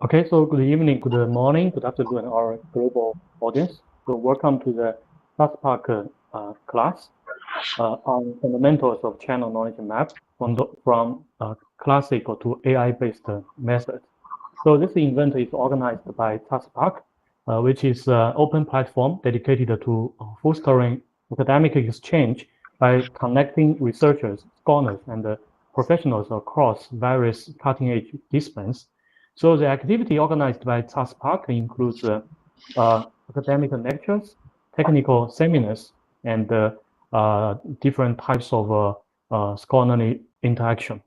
Okay, so good evening, good morning, good afternoon, our global audience. So welcome to the Fastpark class on fundamentals of channel knowledge map from classical to AI-based methods. So this event is organized by Fastpark, which is an open platform dedicated to fostering academic exchange by connecting researchers, scholars, and professionals across various cutting-edge disciplines. So the activity organized by Park includes academic lectures, technical seminars, and different types of scholarly interaction.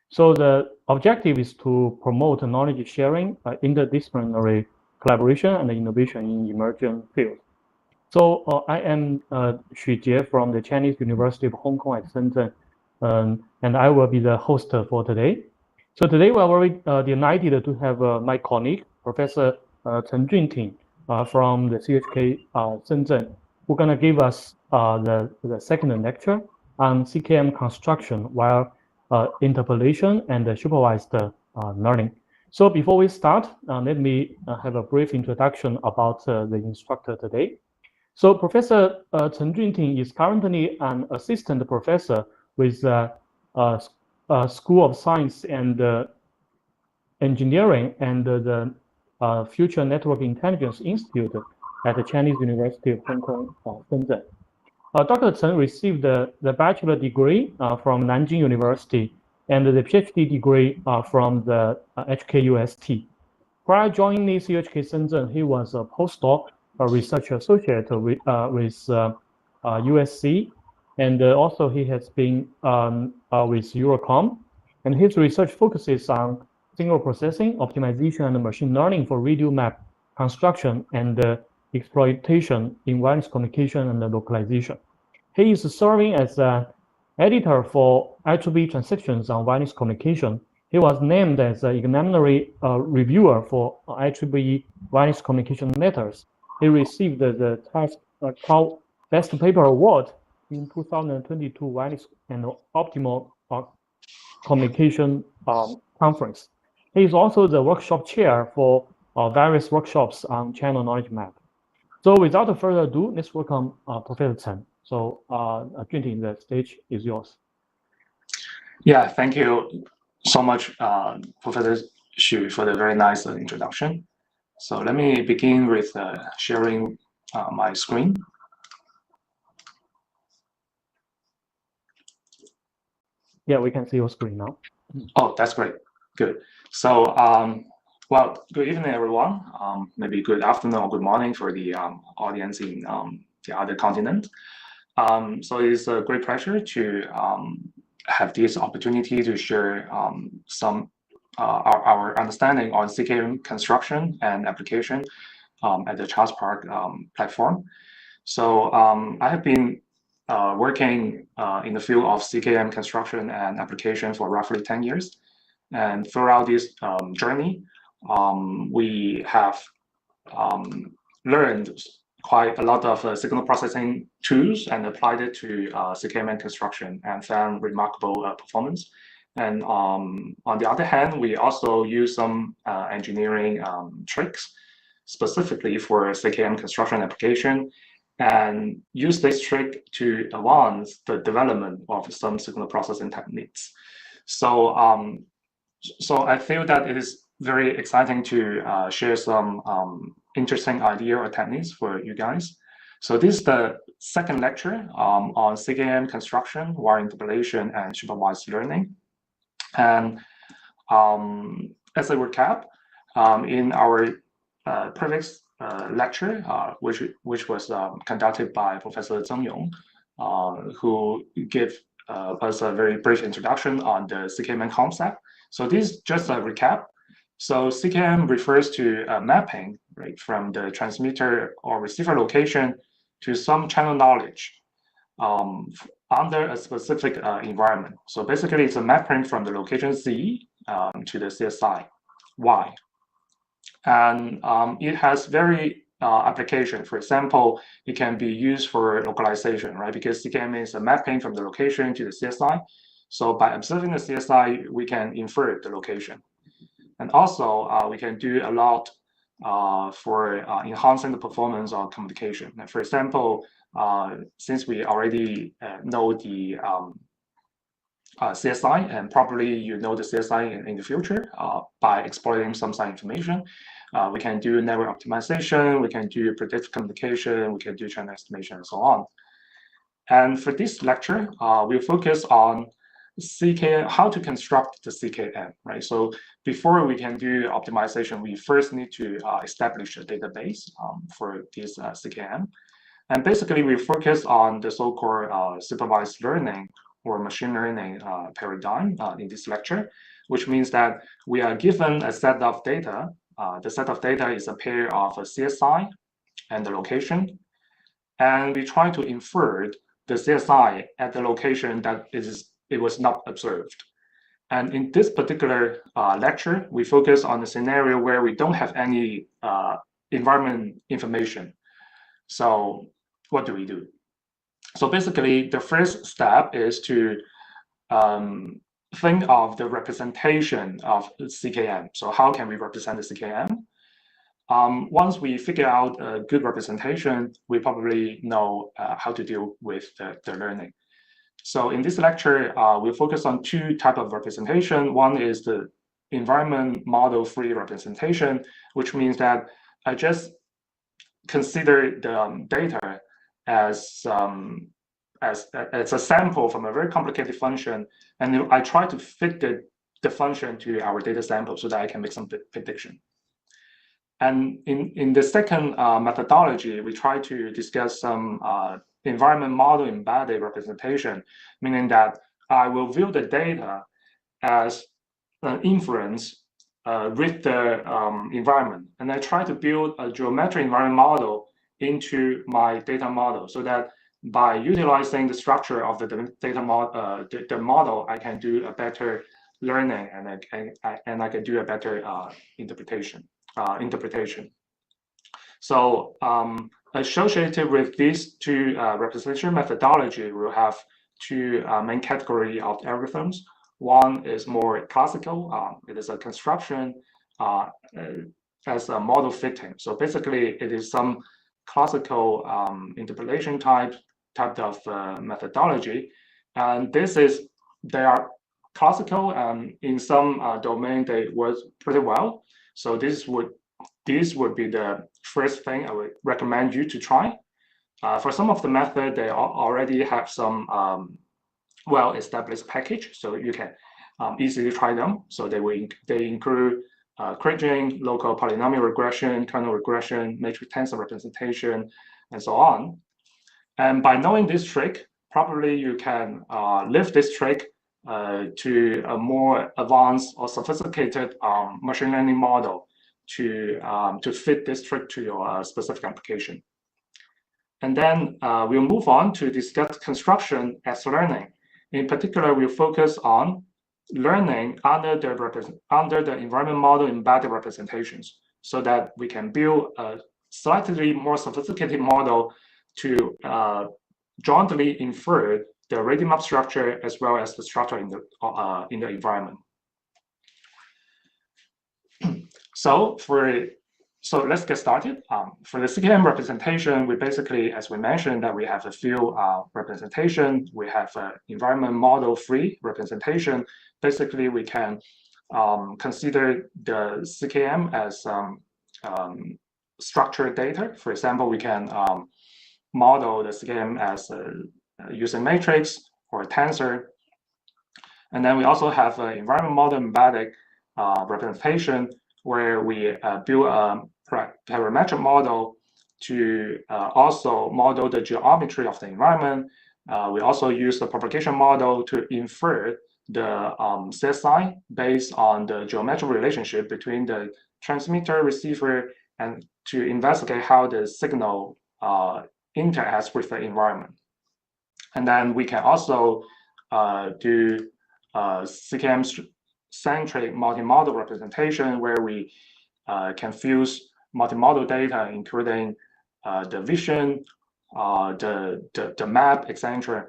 So the objective is to promote knowledge sharing, interdisciplinary collaboration, and innovation in emerging fields. So I am Xu Jie from the Chinese University of Hong Kong at Shenzhen, and I will be the host for today. So today we are very delighted to have my colleague, Professor Chen Junting from the CHK Shenzhen, who's going to give us the second lecture on CKM construction while interpolation and supervised learning. So before we start, let me have a brief introduction about the instructor today. So Professor Chen Junting is currently an assistant professor with School of Science and Engineering and the Future Network Intelligence Institute at the Chinese University of Hong Kong, Shenzhen. Dr. Chen received the bachelor degree from Nanjing University and the PhD degree from the HKUST. Prior joining the CHK Shenzhen, he was a postdoc research associate with USC, and also he has been with Eurocom, and his research focuses on signal processing, optimization, and machine learning for radio map construction and exploitation in wireless communication and localization. He is serving as an editor for IEEE transactions on wireless communication. He was named as an examinatory reviewer for IEEE wireless communication matters. He received the Call Best Paper Award in 2022 Wireless and Optimal Communication Conference. He is also the workshop chair for various workshops on channel knowledge map. So without further ado, let's welcome Professor Chen. So Junting, the stage is yours. Yeah, thank you so much, Professor Xu, for the very nice introduction. So let me begin with sharing my screen. Yeah, we can see your screen now. Oh, that's great. Good. So, well, good evening, everyone. Maybe good afternoon or good morning for the audience in the other continent. So it's a great pleasure to have this opportunity to share some our understanding on CKM construction and application at the Fastpark platform. So I have been working in the field of CKM construction and application for roughly 10 years. And throughout this journey, we have learned quite a lot of signal processing tools and applied it to CKM construction and found remarkable performance. And on the other hand, we also use some engineering tricks specifically for CKM construction application and use this trick to advance the development of some signal processing techniques. So, so I feel that it is very exciting to share some interesting idea or techniques for you guys. So this is the second lecture on CKM construction, wire interpolation, and supervised learning. And as a recap, in our previous lecture, which was conducted by Professor Zheng Yong, who gave us a very brief introduction on the CKM concept. So this is just a recap. So CKM refers to mapping, right, from the transmitter or receiver location to some channel knowledge under a specific environment. So basically, it's a mapping from the location Z to the CSI Y. And it has very application. For example, it can be used for localization, right? Because CKM is a mapping from the location to the CSI. So by observing the CSI, we can infer the location. And also, we can do a lot for enhancing the performance of communication. And for example, since we already know the CSI, and probably you know the CSI in the future by exploiting some side information. We can do network optimization, we can do predictive communication, we can do channel estimation, and so on. And for this lecture, we'll focus on CKM, how to construct the CKM, right? So before we can do optimization, we first need to establish a database for this CKM. And basically, we focus on the so-called supervised learning or machine learning paradigm in this lecture, which means that we are given a set of data. The set of data is a pair of a CSI and the location. And we try to infer the CSI at the location that it was not observed. And in this particular lecture, we focus on the scenario where we don't have any environment information. So what do we do? So basically, the first step is to think of the representation of CKM. So how can we represent the CKM? Once we figure out a good representation, we probably know how to deal with the learning. So in this lecture, we focus on two types of representation. One is the environment model-free representation, which means that I just consider the data as a sample from a very complicated function, and I try to fit the function to our data sample so that I can make some prediction. And in the second methodology, we try to discuss some environment model embedded representation, meaning that I will view the data as an inference with the environment. And I try to build a geometric environment model into my data model so that by utilizing the structure of the data model, I can do a better learning and I can do a better interpretation. So associated with these two representation methodology, we'll have two main categories of algorithms. One is more classical. It is a construction as a model fitting. So basically, it is some classical interpolation type of methodology, and they are classical, and in some domain they work pretty well. So this would be the first thing I would recommend you to try. For some of the method, they already have some well-established package, so you can easily try them. So they include kriging, local polynomial regression, kernel regression, matrix tensor representation, and so on. And by knowing this trick, probably you can lift this trick to a more advanced or sophisticated machine learning model to fit this trick to your specific application. And then we'll move on to discuss construction as learning. In particular, we'll focus on learning under the environment model embedded representations so that we can build a slightly more sophisticated model to jointly infer the ready map structure as well as the structure in the environment. So let's get started. For the CKM representation, we basically, as we mentioned, that we have a few representation. We have an environment model-free representation. Basically, we can consider the CKM as structured data. For example, we can model the CKM as using matrix or a tensor. And then we also have an environment model embedded representation where we build a parametric model to also model the geometry of the environment. We also use the propagation model to infer the CSI based on the geometric relationship between the transmitter, receiver, and to investigate how the signal interacts with the environment. And then we can also do CKM-centric multimodal representation where we can fuse multimodal data, including the vision, the map, etc.,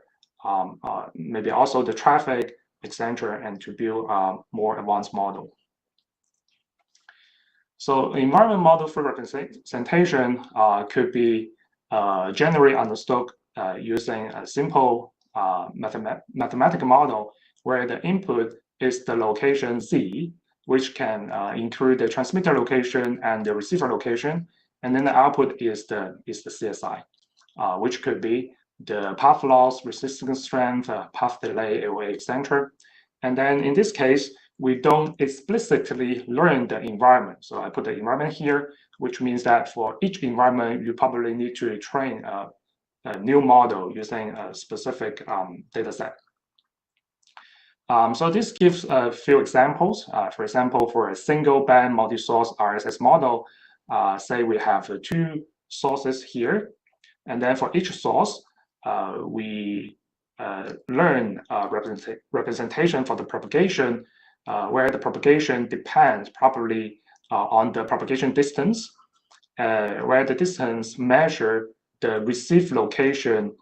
maybe also the traffic, etc., and to build a more advanced model. So environment model free representation could be generally understood using a simple mathematical model where the input is the location Z, which can include the transmitter location and the receiver location, and then the output is the CSI, which could be the path loss, resistance strength, path delay, AOA, etc. And then in this case, we don't explicitly learn the environment. So I put the environment here, which means that for each environment, you probably need to train a new model using a specific data set. So this gives a few examples. For example, for a single band multi-source RSS model, say we have two sources here, and then for each source, we learn representation for the propagation, where the propagation depends probably on the propagation distance, where the distance measure the received location,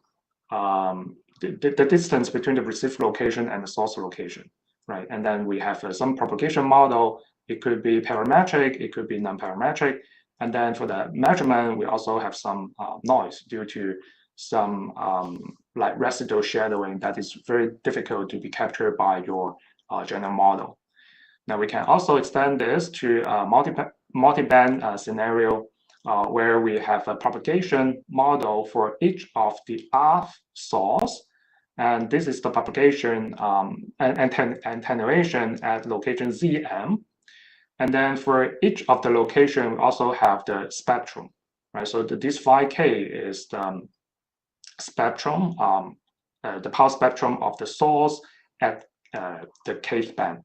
the distance between the received location and the source location, right? And then we have some propagation model. It could be parametric, it could be non-parametric. And then for the measurement, we also have some noise due to some like residual shadowing that is very difficult to be captured by your general model. Now we can also extend this to a multi-band scenario where we have a propagation model for each of the R source. And this is the propagation attenuation at location ZM. And then for each of the location, we also have the spectrum, right? So this phi k is the spectrum, the power spectrum of the source at the kth band,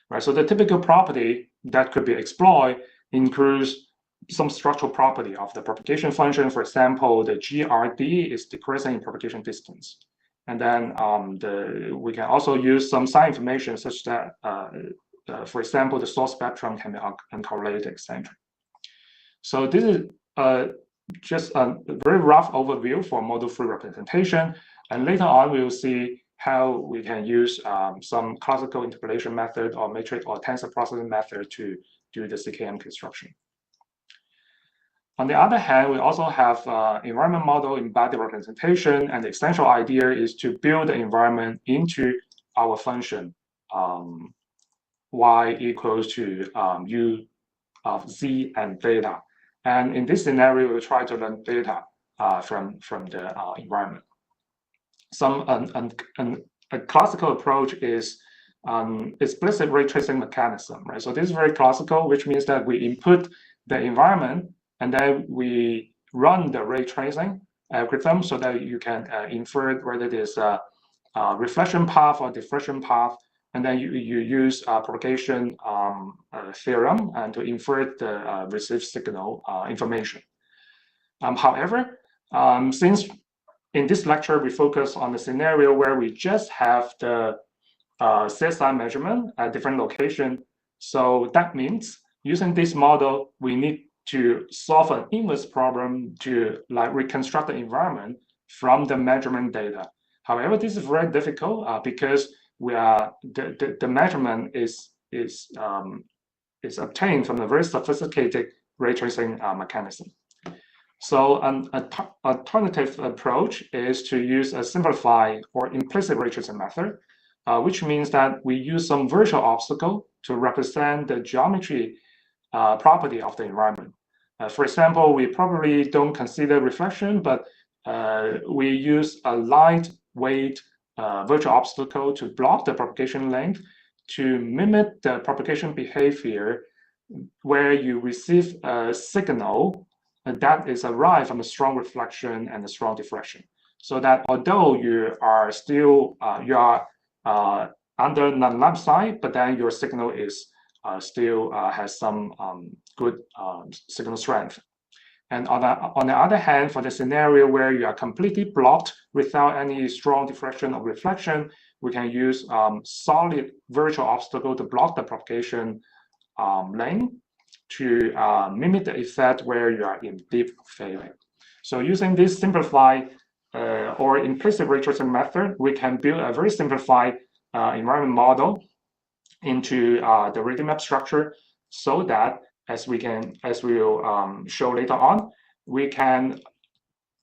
right? So the typical property that could be exploited includes some structural property of the propagation function. For example, the GRD is decreasing in propagation distance. And then we can also use some sign information such that, for example, the source spectrum can be uncorrelated, etc. So this is just a very rough overview for model-free representation. And later on, we will see how we can use some classical interpolation method or matrix or tensor processing method to do the CKM construction. On the other hand, we also have environment model embedded representation, and the essential idea is to build the environment into our function y equals to u of z and theta. And in this scenario, we try to learn theta from the environment. A classical approach is explicit ray tracing mechanism, right? So this is very classical, which means that we input the environment and then we run the ray tracing algorithm so that you can infer whether it is a reflection path or diffraction path, and then you use propagation theorem and to infer the received signal information. However, since in this lecture we focus on the scenario where we just have the CSI measurement at different location, so that means using this model we need to solve an inverse problem to like reconstruct the environment from the measurement data. However, this is very difficult because we are the measurement is obtained from a very sophisticated ray tracing mechanism. So an alternative approach is to use a simplified or implicit ray tracing method, which means that we use some virtual obstacle to represent the geometry property of the environment. For example, we probably don't consider reflection, but we use a lightweight virtual obstacle to block the propagation length to mimic the propagation behavior where you receive a signal that is arrived from a strong reflection and a strong diffraction. So that although you are still under non-lamp side, but then your signal is still has some good signal strength. And on the other hand, for the scenario where you are completely blocked without any strong diffraction or reflection, we can use solid virtual obstacle to block the propagation lane to mimic the effect where you are in deep failing. So using this simplified or implicit ray tracing method, we can build a very simplified environment model into the radial map structure so that as we will show later on, we can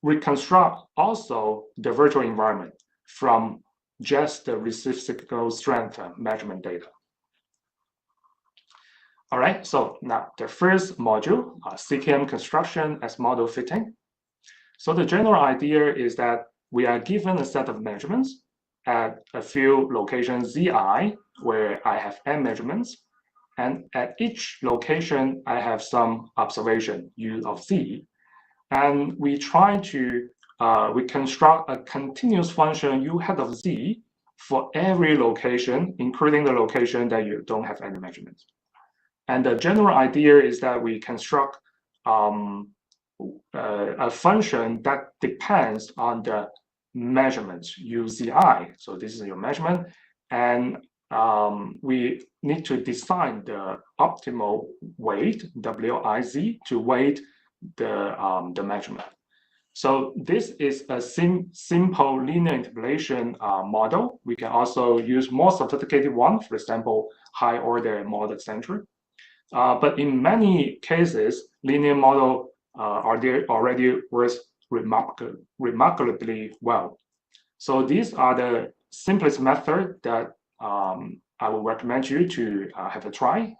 reconstruct also the virtual environment from just the received signal strength measurement data. All right, so now the first module, CKM construction as model fitting. So the general idea is that we are given a set of measurements at a few locations Zi, where I have n measurements, and at each location I have some observation U of Z, and we try to reconstruct a continuous function U hat of Z for every location, including the location that you don't have any measurements. And the general idea is that we construct a function that depends on the measurements UZI. So this is your measurement, and we need to design the optimal weight WIZ to weight the measurement. So this is a simple linear interpolation model. We can also use more sophisticated one, for example, high order model, etc. But in many cases, linear model already works remarkably well. So these are the simplest method that I would recommend you to have a try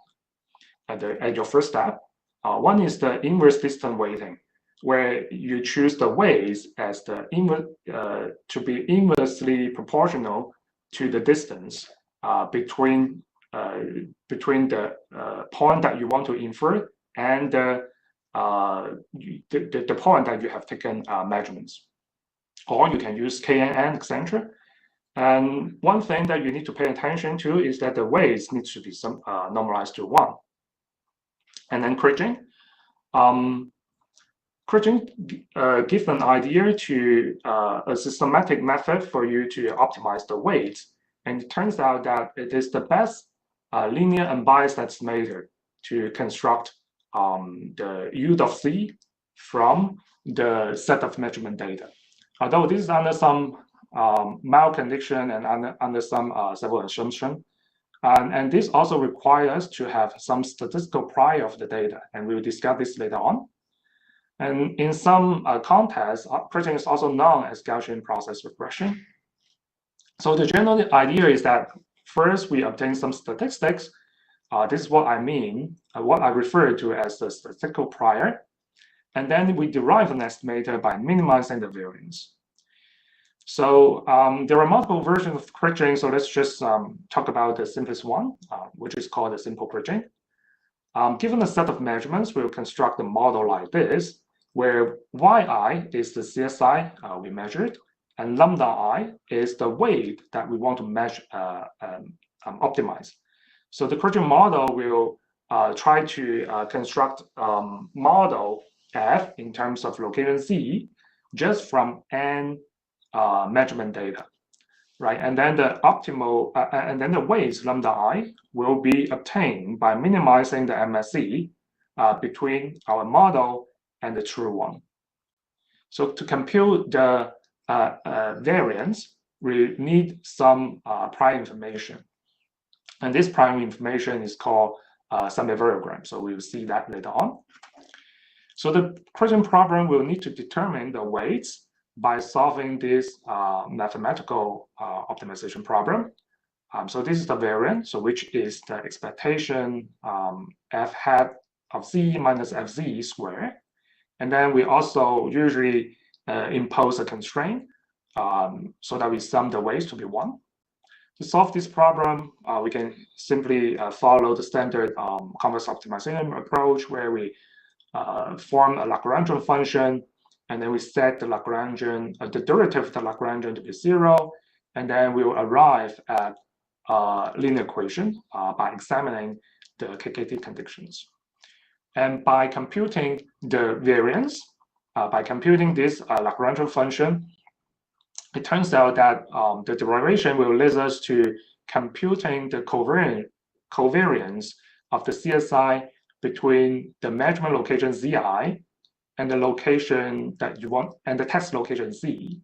at your first step. One is the inverse distance weighting, where you choose the weights as the to be inversely proportional to the distance between the point that you want to infer and the point that you have taken measurements. Or you can use KNN, etc. And one thing that you need to pay attention to is that the weights need to be normalized to 1. And then kriging. Kriging gives an idea to a systematic method for you to optimize the weights. And it turns out that it is the best linear unbiased estimator to construct the U of Z from the set of measurement data. Although this is under some mild condition and under some several assumption. And this also requires us to have some statistical prior of the data, and we will discuss this later on. And in some contexts, kriging is also known as Gaussian process regression. So the general idea is that first we obtain some statistics. This is what I mean, what I refer to as the statistical prior. And then we derive an estimator by minimizing the variance. So there are multiple versions of kriging. So let's just talk about the simplest one, which is called the simple kriging. Given a set of measurements, we'll construct a model like this, where yi is the CSI we measured, and lambda I is the weight that we want to measure, optimize. So the kriging model will try to construct model F in terms of location Z just from n measurement data, right? And then the optimal, and then the weights lambda I will be obtained by minimizing the MSE between our model and the true one. So to compute the variance, we need some prior information. And this prior information is called semi-variogram. So we will see that later on. So the kriging problem will need to determine the weights by solving this mathematical optimization problem. So this is the variance, so which is the expectation f hat of z minus fz squared. And then we also usually impose a constraint so that we sum the weights to be 1. To solve this problem, we can simply follow the standard convex optimization approach, where we form a Lagrangian function, and then we set the Lagrangian, the derivative of the Lagrangian to be 0, and then we will arrive at linear equation by examining the KKT conditions. And by computing the variance, by computing this Lagrangian function, it turns out that the derivation will lead us to computing the covariance of the CSI between the measurement location Zi and the location that you want, and the test location Z,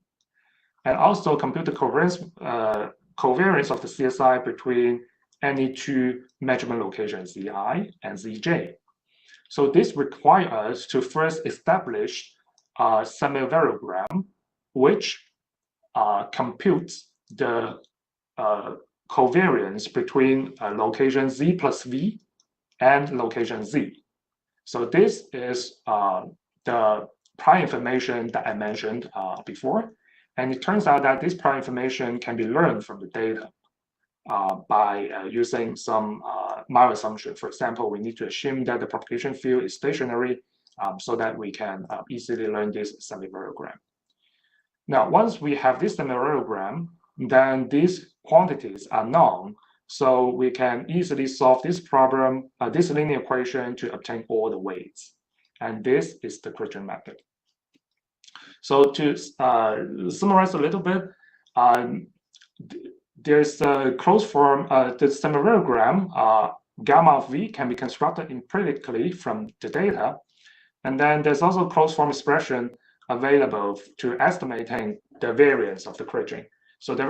and also compute the covariance of the CSI between any two measurement locations Zi and Zj. So this requires us to first establish a semivariogram, which computes the covariance between location z plus v and location z. So this is the prior information that I mentioned before. And it turns out that this prior information can be learned from the data by using some MIMO assumption. For example, we need to assume that the propagation field is stationary so that we can easily learn this semivariogram. Now, once we have this semivariogram, then these quantities are known. So we can easily solve this problem, this linear equation to obtain all the weights. And this is the Christian method. So to summarize a little bit, there's a closed form, the semivariogram, gamma of v can be constructed empirically from the data. And then there's also a closed form expression available to estimating the variance of the Christian. So the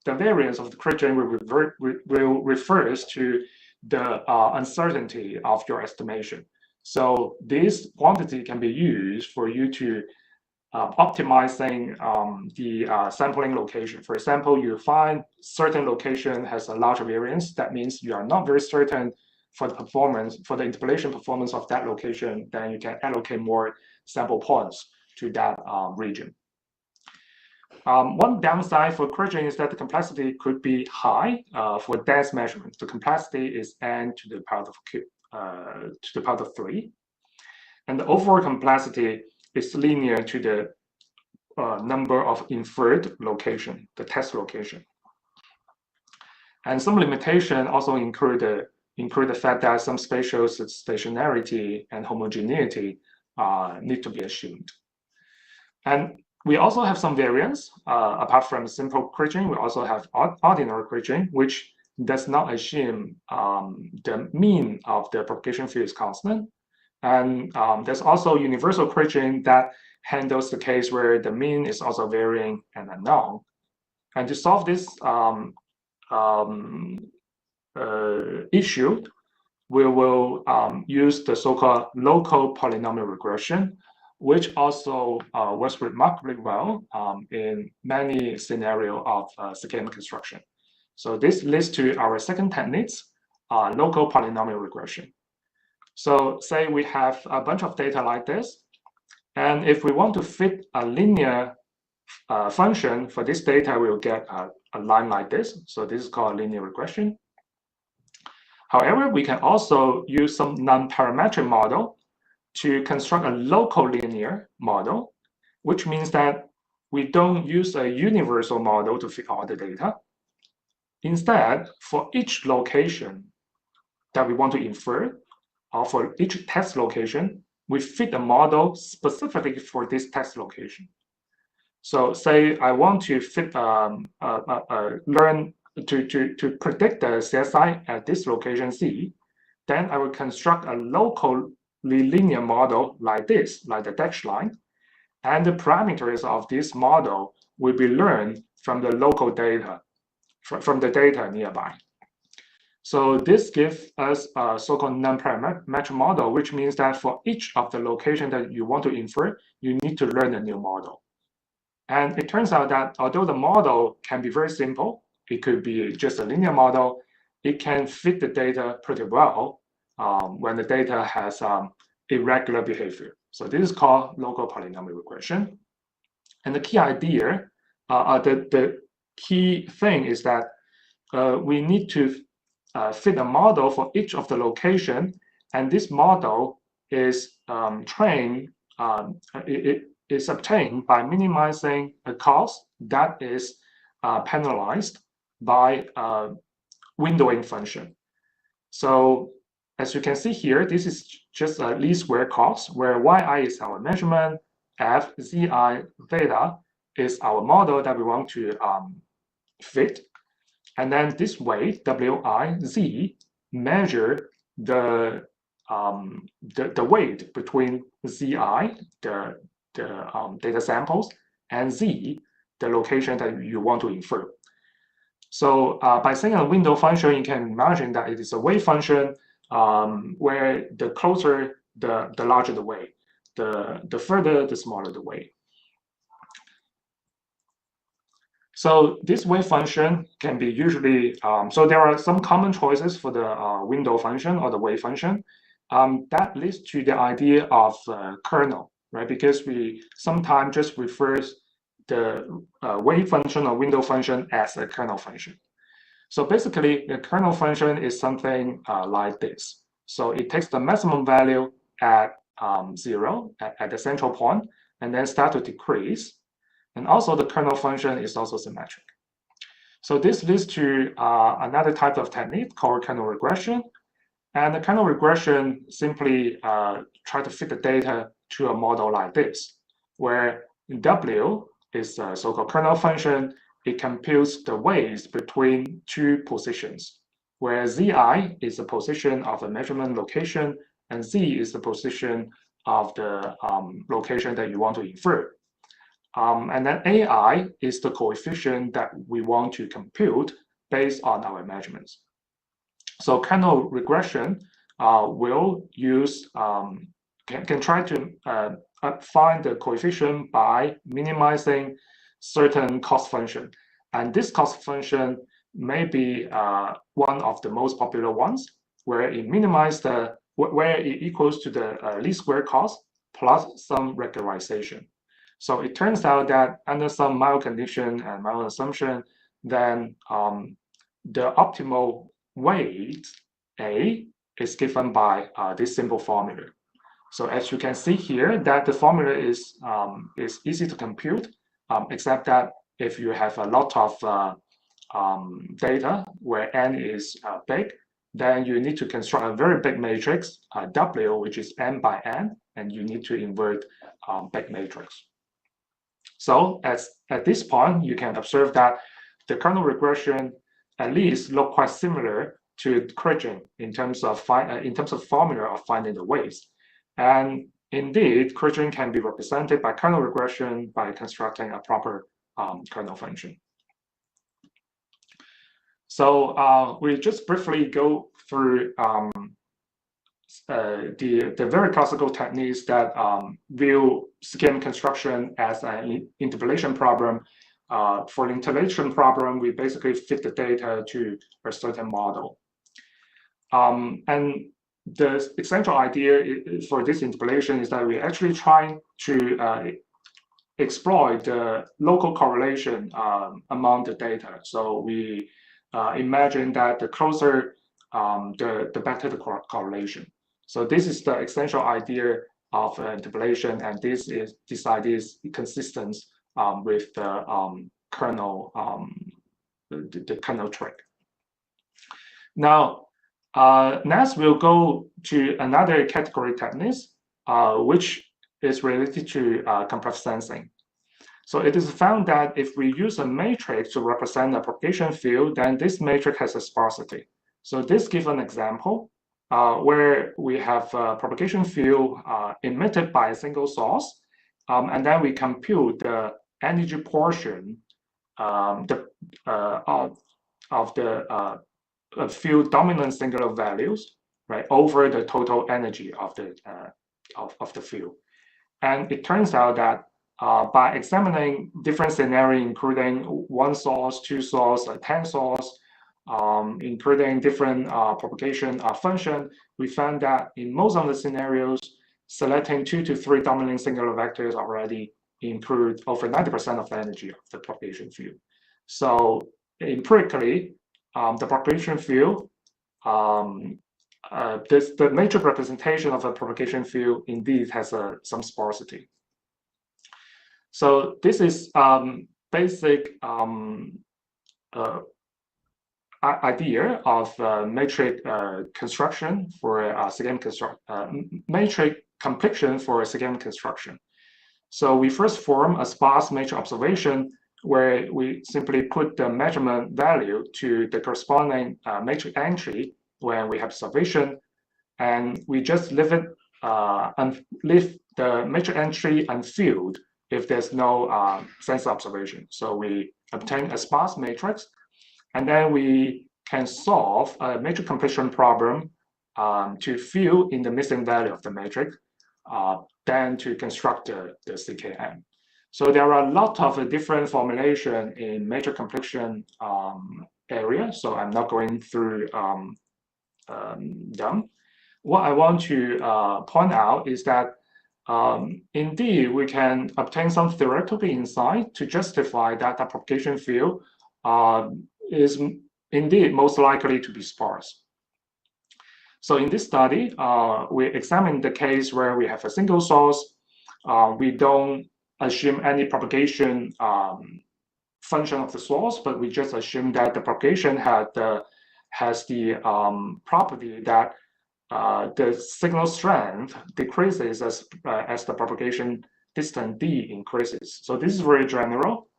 variance of the Christian will refers to the uncertainty of your estimation. So this quantity can be used for you to optimizing the sampling location. For example, you find certain location has a larger variance. That means you are not very certain for the performance, for the interpolation performance of that location. Then you can allocate more sample points to that region. One downside for Christian is that the complexity could be high for dense measurements. The complexity is n to the power of 3, and the overall complexity is linear to the number of inferred location, the test location. And some limitation also include the fact that some spatial stationarity and homogeneity need to be assumed. And we also have some variance. Apart from simple Christian, we also have ordinary Christian, which does not assume the mean of the propagation field is constant. And there's also universal Christian that handles the case where the mean is also varying and unknown. And to solve this issue, we will use the so-called local polynomial regression, which also works remarkably well in many scenarios of CKM construction. So this leads to our second technique, local polynomial regression. So say we have a bunch of data like this, and if we want to fit a linear function for this data, we'll get a line like this. So this is called linear regression. However, we can also use some non-parametric model to construct a local linear model, which means that we don't use a universal model to fit all the data. Instead, for each location that we want to infer, or for each test location, we fit a model specifically for this test location. So say I want to fit learn to predict the CSI at this location C, then I will construct a local linear model like this, like the dashed line. And the parameters of this model will be learned from the local data, from the data nearby. So this gives us a so-called non-parametric model, which means that for each of the location that you want to infer, you need to learn a new model. And it turns out that although the model can be very simple, it could be just a linear model, it can fit the data pretty well when the data has irregular behavior. So this is called local polynomial regression. And the key idea, the key thing is that we need to fit a model for each of the location, and this model is trained, it is obtained by minimizing a cost that is penalized by a windowing function. So as you can see here, this is just a least square cost, where yi is our measurement, f, zi, theta is our model that we want to fit. And then this way, wi, z, measure the weight between zi, the data samples, and z, the location that you want to infer. So by saying a window function, you can imagine that it is a wave function where the closer the larger the weight. The further, the smaller the weight. So this wave function can be usually, so there are some common choices for the window function or the wave function. That leads to the idea of kernel, right? Because we sometimes just refers the wave function or window function as a kernel function. So basically, the kernel function is something like this. So it takes the maximum value at 0 at the central point, and then start to decrease. And also the kernel function is also symmetric. So this leads to another type of technique called kernel regression. And the kernel regression simply try to fit the data to a model like this, where W is a so-called kernel function. It computes the weights between two positions, where Zi is the position of the measurement location, and Z is the position of the location that you want to infer. And then AI is the coefficient that we want to compute based on our measurements. So kernel regression will use, can try to find the coefficient by minimizing certain cost function. And this cost function may be one of the most popular ones, where it minimizes where it equals to the least square cost plus some regularization. So it turns out that under some mild condition and mild assumption, then the optimal weight A is given by this simple formula. So as you can see here, that the formula is easy to compute, except that if you have a lot of data where n is big, then you need to construct a very big matrix, W, which is n by n, and you need to invert big matrix. So at this point, you can observe that the kernel regression at least look quite similar to Kriging in terms of formula of finding the waves. And indeed, Kriging can be represented by kernel regression by constructing a proper kernel function. So we just briefly go through the very classical techniques that view CKM construction as an interpolation problem. For the interpolation problem, we basically fit the data to a certain model. And the essential idea for this interpolation is that we're actually trying to exploit the local correlation among the data. So we imagine that the closer, the better the correlation. So this is the essential idea of interpolation, and this idea is consistent with the kernel, the kernel trick. Now, next we'll go to another category techniques, which is related to compressed sensing. So it is found that if we use a matrix to represent a propagation field, then this matrix has a sparsity. So this gives an example where we have a propagation field emitted by a single source, and then we compute the energy portion of the field dominant singular values, right, over the total energy of the field. And it turns out that by examining different scenarios, including one source, two source, 10 source, including different propagation function, we found that in most of the scenarios, selecting 2 to 3 dominant singular vectors already include over 90% of the energy of the propagation field. So empirically, the propagation field, the matrix representation of a propagation field indeed has some sparsity. So this is basic idea of matrix construction for CKM matrix completion for CKM construction. So we first form a sparse matrix observation where we simply put the measurement value to the corresponding matrix entry when we have observation, and we just leave it leave the matrix entry unfilled if there's no sensor observation. So we obtain a sparse matrix, and then we can solve a matrix completion problem to fill in the missing value of the matrix, then to construct the CKM. So there are a lot of different formulation in matrix completion area. So I'm not going through them. What I want to point out is that indeed we can obtain some theoretical insight to justify that the propagation field is indeed most likely to be sparse. So in this study, we examined the case where we have a single source. We don't assume any propagation function of the source, but we just assume that the propagation has the property that the signal strength decreases as the propagation distance d increases. So this is very general.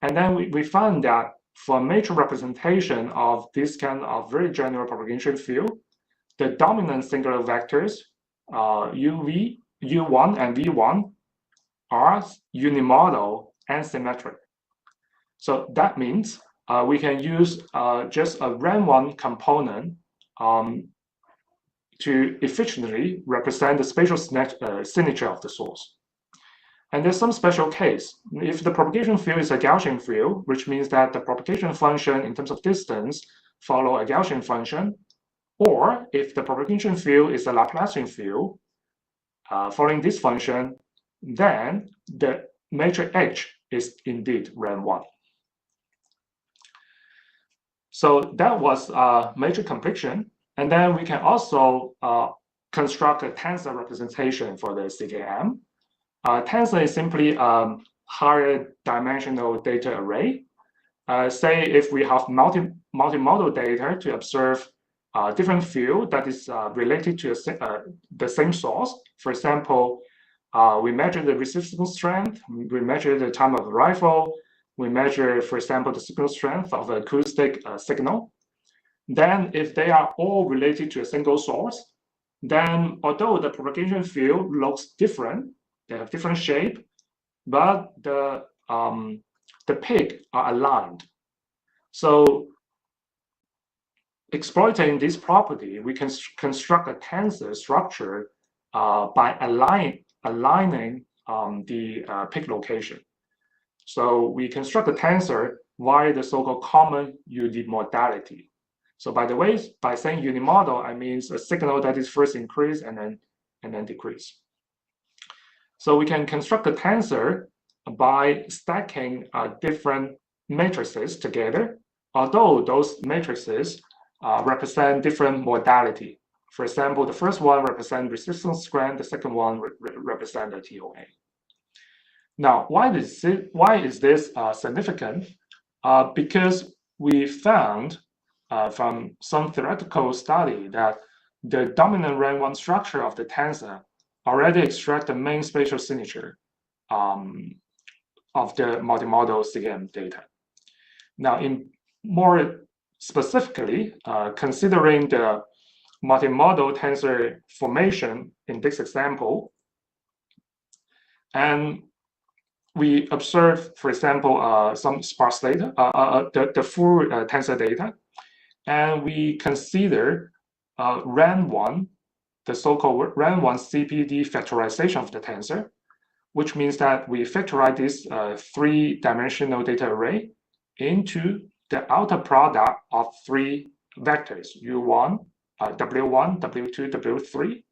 And then we found that for matrix representation of this kind of very general propagation field, the dominant singular vectors, UV, U1 and V1, are unimodal and symmetric. So that means we can use just a Ran1 component to efficiently represent the spatial signature of the source. And there's some special case. If the propagation field is a Gaussian field, which means that the propagation function in terms of distance follow a Gaussian function, or if the propagation field is a Laplacian field following this function, then the matrix H is indeed Ran1. So that was matrix completion. And then we can also construct a tensor representation for the CKM. Tensor is simply a higher dimensional data array. Say if we have multimodal data to observe different field that is related to the same source. For example, we measure the resistance strength, we measure the time of arrival, we measure, for example, the signal strength of an acoustic signal. Then if they are all related to a single source, then although the propagation field looks different, they have different shape, but the peak are aligned. So exploiting this property, we can construct a tensor structure by aligning the peak location. So we construct a tensor via the so-called common unimodality. So by the way, by saying unimodal, I mean a signal that is first increase and then decrease. So we can construct a tensor by stacking different matrices together, although those matrices represent different modality. For example, the first one represents resistance strength, the second one represents the TOA. Now, why is this significant? Because we found from some theoretical study that the dominant Ran1 structure of the tensor already extract the main spatial signature of the multimodal CKM data. Now, in more specifically, considering the multimodal tensor formation in this example, and we observe, for example, some sparse data, the full tensor data, and we consider Ran1, the so-called Ran1 CPD factorization of the tensor, which means that we factorize this three-dimensional data array into the outer product of three vectors, U1, W1, W2, W3.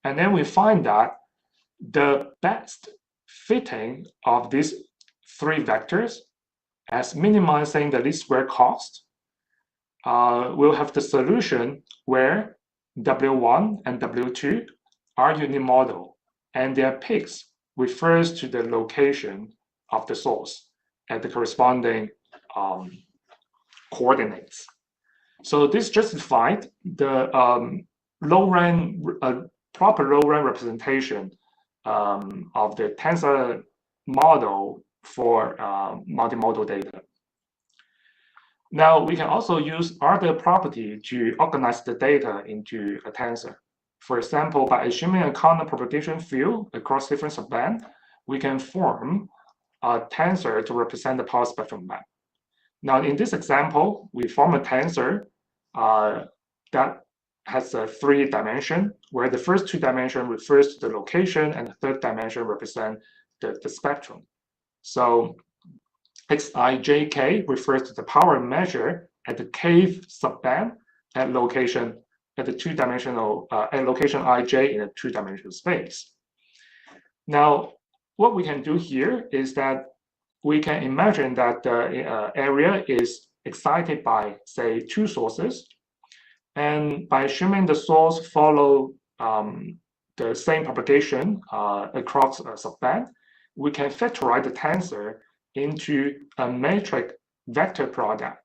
And then we find that the best fitting of these three vectors as minimizing the least square cost will have the solution where W1 and W2 are unimodal, and their peaks refers to the location of the source at the corresponding coordinates. So this justified the proper low-rank representation of the tensor model for multimodal data. Now, we can also use other property to organize the data into a tensor. For example, by assuming a common propagation field across different subbands, we can form a tensor to represent the power spectrum map. Now, in this example, we form a tensor that has a 3-dimension, where the first 2 dimension refers to the location and the third dimension represent the spectrum. So xijk refers to the power measure at the kth subband at location at the 2-dimensional at location ij in a 2-dimensional space. Now, what we can do here is that we can imagine that the area is excited by, say, 2 sources. And by assuming the source follow the same propagation across a subband, we can factorize the tensor into a matrix vector product.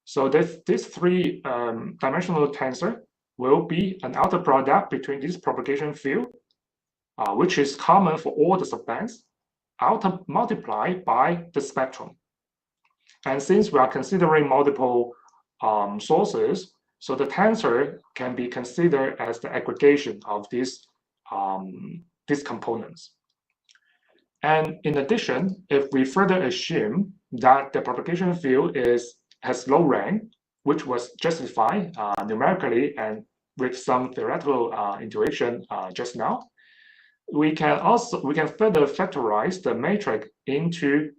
So this 3-dimensional tensor will be an outer product between this propagation field, which is common for all the subbands, multiplied by the spectrum. And since we are considering multiple sources, so the tensor can be considered as the aggregation of these components. And in addition, if we further assume that the propagation field has low rank, which was justified numerically and with some theoretical intuition just now, we can further factorize the matrix into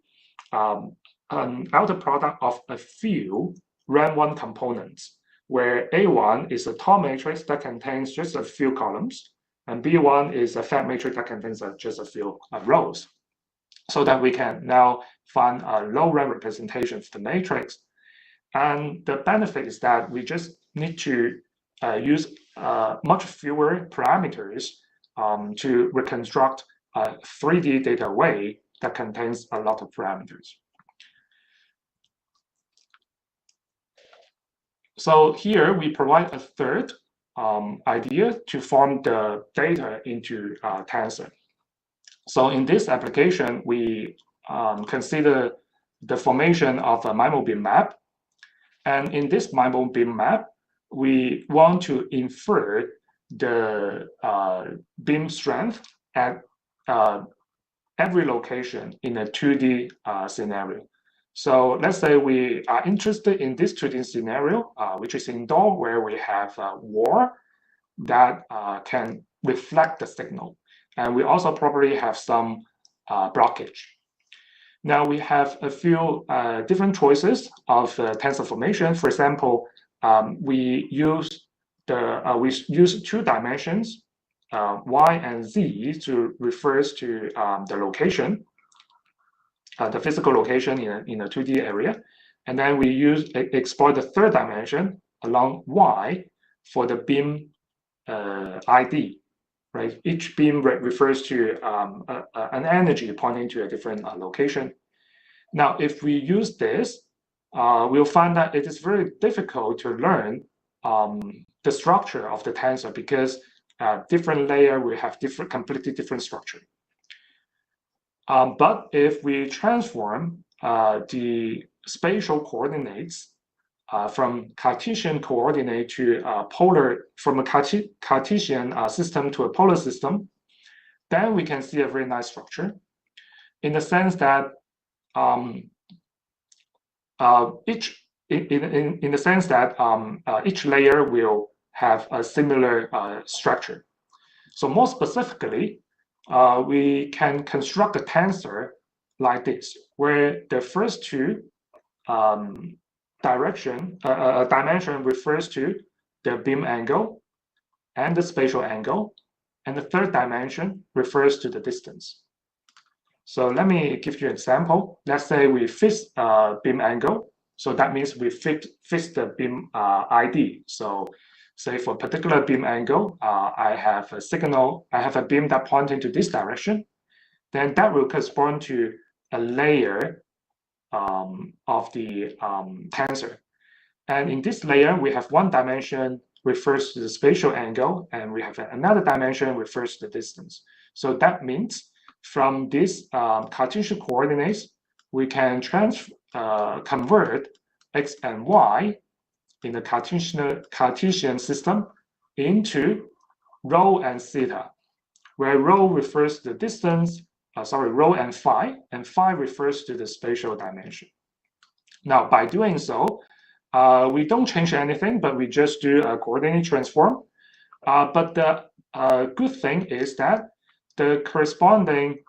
an outer product of a few rank 1 components, where A1 is a tall matrix that contains just a few columns, and B1 is a fat matrix that contains just a few rows. So that we can now find a low rank representation of the matrix. And the benefit is that we just need to use much fewer parameters to reconstruct a 3D data array that contains a lot of parameters. So here we provide a third idea to form the data into tensor. So in this application, we consider the formation of a MIMO beam map. And in this MIMO beam map, we want to infer the beam strength at every location in a 2D scenario. So let's say we are interested in this 2D scenario, which is indoor, where we have a wall that can reflect the signal. And we also probably have some blockage. Now we have a few different choices of tensor formation. For example, we use 2 dimensions, y and z, to refers to the location, the physical location in a 2D area. And then we explore the 3rd dimension along y for the beam ID, right? Each beam refers to an energy pointing to a different location. Now, if we use this, we'll find that it is very difficult to learn the structure of the tensor, because different layer will have completely different structure. But if we transform the spatial coordinates from Cartesian coordinate to from a Cartesian system to a polar system, then we can see a very nice structure, in the sense that each layer will have a similar structure. So more specifically, we can construct a tensor like this, where the first 2 dimension refers to the beam angle and the spatial angle, and the 3rd dimension refers to the distance. So let me give you an example. Let's say we fix beam angle. So that means we fix the beam ID. So say for a particular beam angle, I have a beam that pointing to this direction. Then that will correspond to a layer of the tensor. And in this layer, we have 1 dimension refers to the spatial angle, and we have another dimension refers to the distance. So that means from these Cartesian coordinates, we can convert x and y in the Cartesian system into rho and theta, where rho refers to the distance, rho and phi refers to the spatial dimension. Now, by doing so, we don't change anything, but we just do a coordinate transform. But the good thing is that the corresponding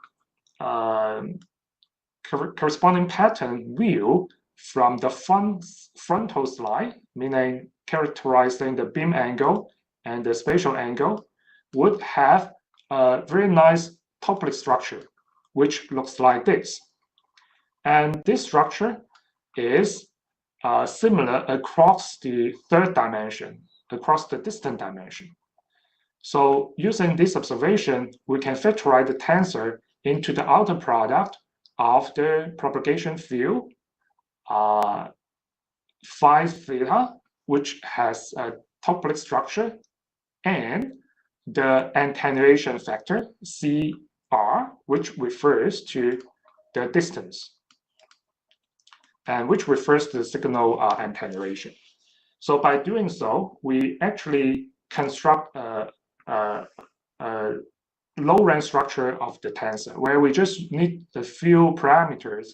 pattern will, from the frontal slide, meaning characterizing the beam angle and the spatial angle, would have a very nice toplet structure, which looks like this. And this structure is similar across the third dimension, across the distant dimension. So using this observation, we can factorize the tensor into the outer product of the propagation field phi theta, which has a toplet structure, and the attenuation factor CR, which refers to the distance, and which refers to the signal attenuation. So by doing so, we actually construct a low-rank structure of the tensor, where we just need the few parameters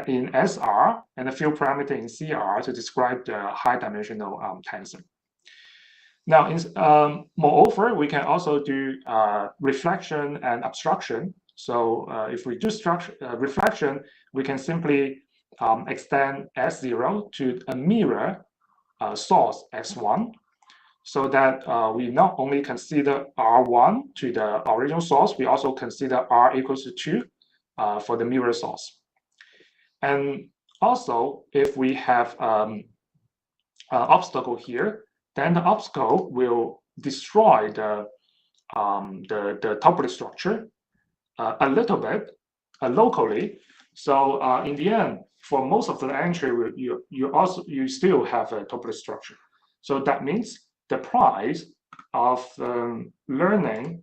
in SR and a few parameters in CR to describe the high-dimensional tensor. Now, moreover, we can also do reflection and obstruction. So if we do reflection, we can simply extend S0 to a mirror source S1, so that we not only consider R1 to the original source, we also consider R equals to 2 for the mirror source. And also, if we have an obstacle here, then the obstacle will destroy the toplet structure a little bit locally. So in the end, for most of the entry, you still have a toplet structure. So that means the price of learning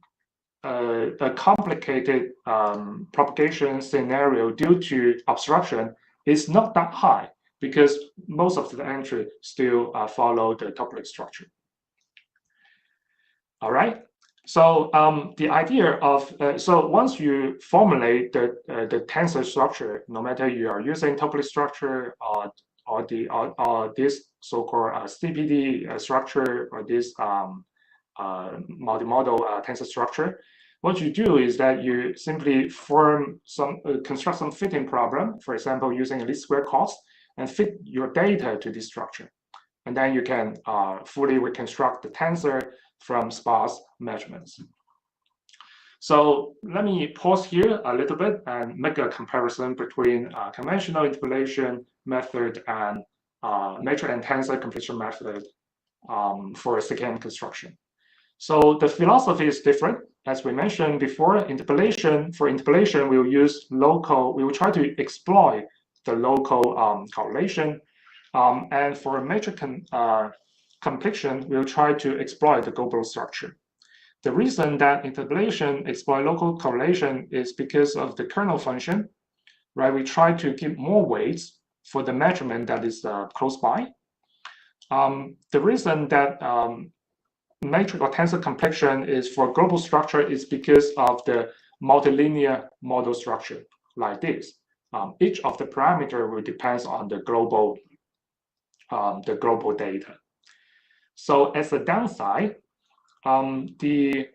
a complicated propagation scenario due to obstruction is not that high, because most of the entry still follow the toplet structure. All right. So the idea of so once you formulate the tensor structure, no matter you are using toplet structure or this so-called CPD structure or this multimodal tensor structure, what you do is that you simply construct some fitting problem, for example, using a least square cost, and fit your data to this structure. And then you can fully reconstruct the tensor from sparse measurements. So let me pause here a little bit and make a comparison between conventional interpolation method and matrix and tensor completion method for CKM construction. So the philosophy is different. As we mentioned before, for interpolation, we will try to exploit the local correlation. And for matrix completion, we'll try to exploit the global structure. The reason that interpolation exploit local correlation is because of the kernel function, right? We try to give more weights for the measurement that is close by. The reason that matrix or tensor completion is for global structure is because of the multilinear model structure like this. Each of the parameter will depend on the global data. So as a downside, the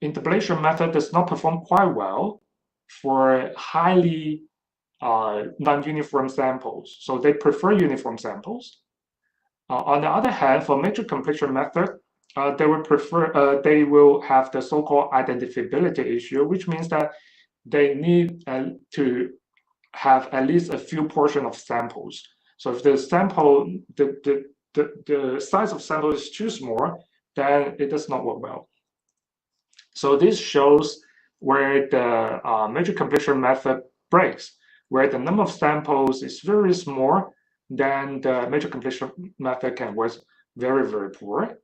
interpolation method does not perform quite well for highly non-uniform samples. So they prefer uniform samples. On the other hand, for matrix completion method, they will have the so-called identifiability issue, which means that they need to have at least a few portion of samples. So if the sample, the size of sample is too small, then it does not work well. So this shows where the matrix completion method breaks, where the number of samples is very small, then the matrix completion method can work very, very poor.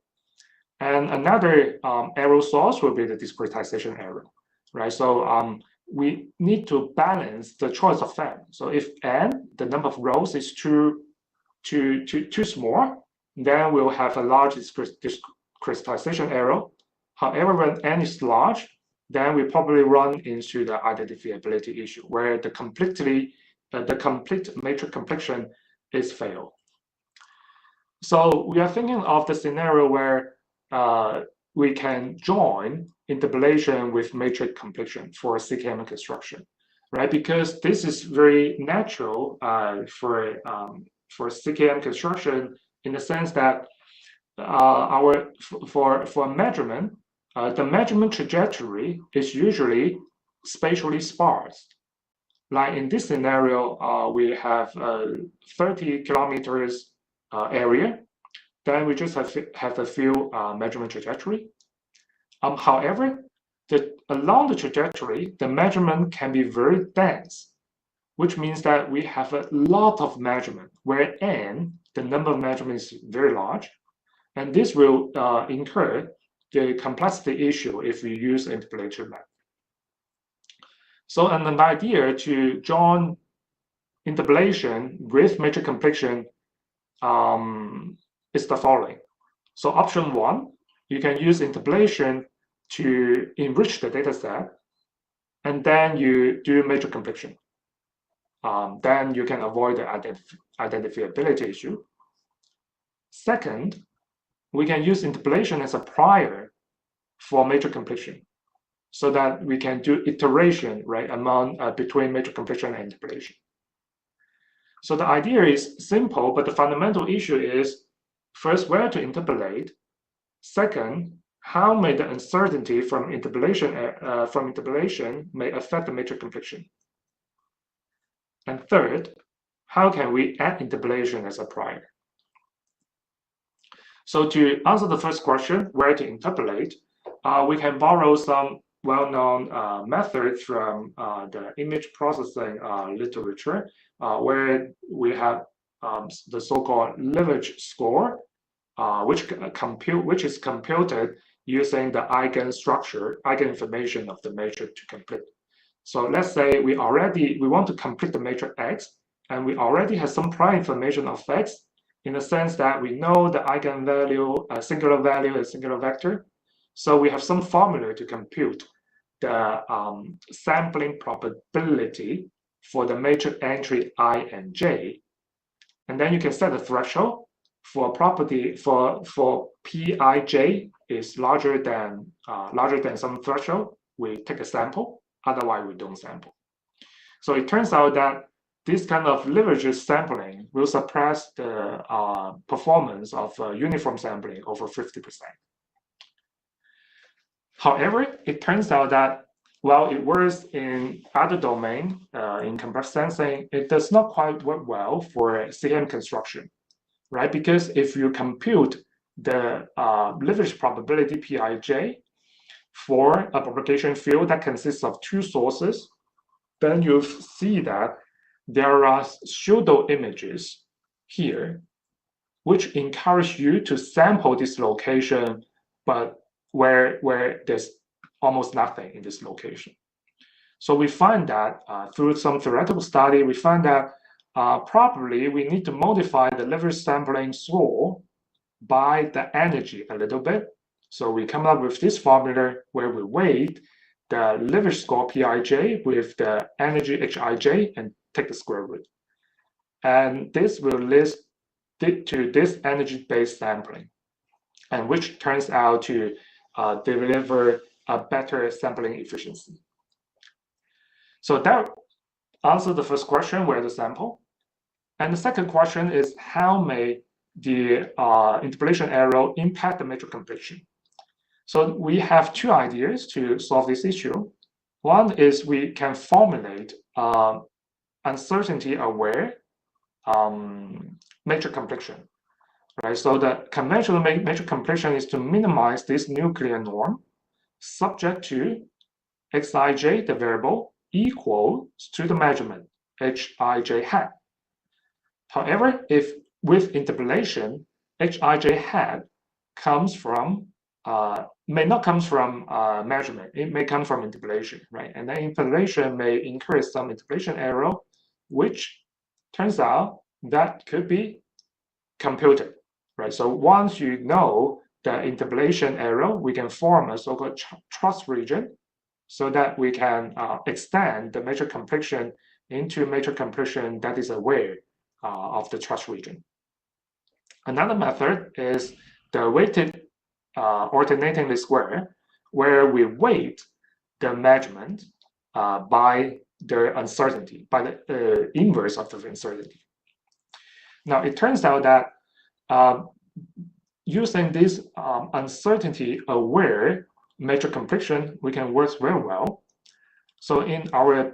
And another error source will be the discretization error, right? So we need to balance the choice of them. So if n, the number of rows is too small, then we'll have a large discretization error. However, when n is large, then we probably run into the identifiability issue, where the complete matrix completion is failed. So we are thinking of the scenario where we can join interpolation with matrix completion for CKM construction, right? Because this is very natural for CKM construction in the sense that for measurement, the measurement trajectory is usually spatially sparse. Like in this scenario, we have 30 kilometers area. Then we just have a few measurement trajectory. However, along the trajectory, the measurement can be very dense, which means that we have a lot of measurement, where n, the number of measurements, is very large. And this will incur the complexity issue if we use interpolation method. So an idea to join interpolation with matrix completion is the following. So option one, you can use interpolation to enrich the data set, and then you do matrix completion. Then you can avoid the identifiability issue. Second, we can use interpolation as a prior for matrix completion, so that we can do iteration, right, between matrix completion and interpolation. So the idea is simple, but the fundamental issue is, first, where to interpolate. Second, how may the uncertainty from interpolation may affect the matrix completion. And third, how can we add interpolation as a prior? So to answer the first question, where to interpolate, we can borrow some well-known methods from the image processing literature, where we have the so-called leverage score, which is computed using the eigeninformation of the matrix to complete. So let's say we want to complete the matrix X, and we already have some prior information of X, in the sense that we know the eigenvalue, singular value, and singular vector. So we have some formula to compute the sampling probability for the matrix entry I and J. And then you can set a threshold for property for Pij is larger than some threshold. We take a sample, otherwise we don't sample. So it turns out that this kind of leverage sampling will suppress the performance of uniform sampling over 50%. However, it turns out that while it works in other domains, in compressed sensing, it does not quite work well for CKM construction, right? Because if you compute the leverage probability Pij for a propagation field that consists of two sources, then you see that there are pseudo images here, which encourage you to sample this location, but where there's almost nothing in this location. So we find that through some theoretical study, we find that probably we need to modify the leverage sampling score by the energy a little bit. So we come up with this formula where we weight the leverage score Pij with the energy Hij and take the square root. And this will lead to this energy-based sampling, and which turns out to deliver a better sampling efficiency. So that answers the first question, where to sample. And the second question is, how may the interpolation error impact the matrix completion? So we have two ideas to solve this issue. One is we can formulate uncertainty-aware matrix completion, right? So the conventional matrix completion is to minimize this nuclear norm subject to Xij, the variable, equals to the measurement Hij hat. However, if with interpolation, Hij hat comes from may not come from measurement. It may come from interpolation, right? And then interpolation may incur some interpolation error, which turns out that could be computed, right? So once you know the interpolation error, we can form a so-called trust region, so that we can extend the matrix completion into matrix completion that is aware of the trust region. Another method is the weighted alternating least square, where we weight the measurement by the uncertainty, by the inverse of the uncertainty. Now, it turns out that using this uncertainty-aware metric completion, we can work very well. So in our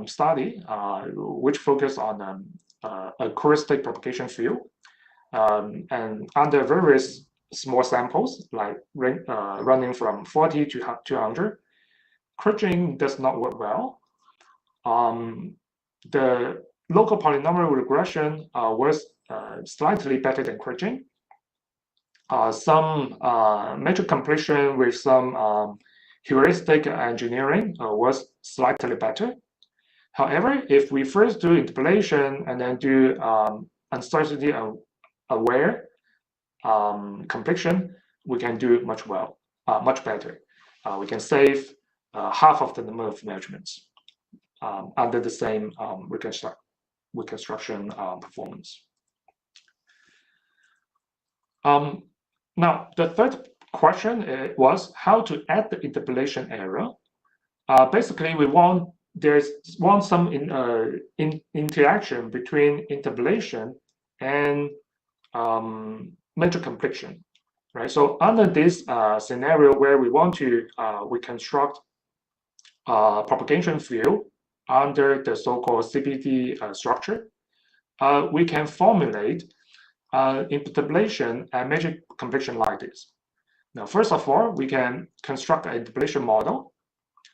study, which focused on acoustic propagation field, and under various small samples, like running from 40 to 200, crunching does not work well. The local polynomial regression was slightly better than crunching. Some metric completion with some heuristic engineering was slightly better. However, if we first do interpolation and then do uncertainty-aware completion, we can do much better. We can save half of the number of measurements under the same reconstruction performance. Now, the third question was how to add the interpolation error. Basically, we want some interaction between interpolation and metric completion, right? So under this scenario where we want to reconstruct propagation field under the so-called CPT structure, we can formulate interpolation and metric completion like this. Now, first of all, we can construct an interpolation model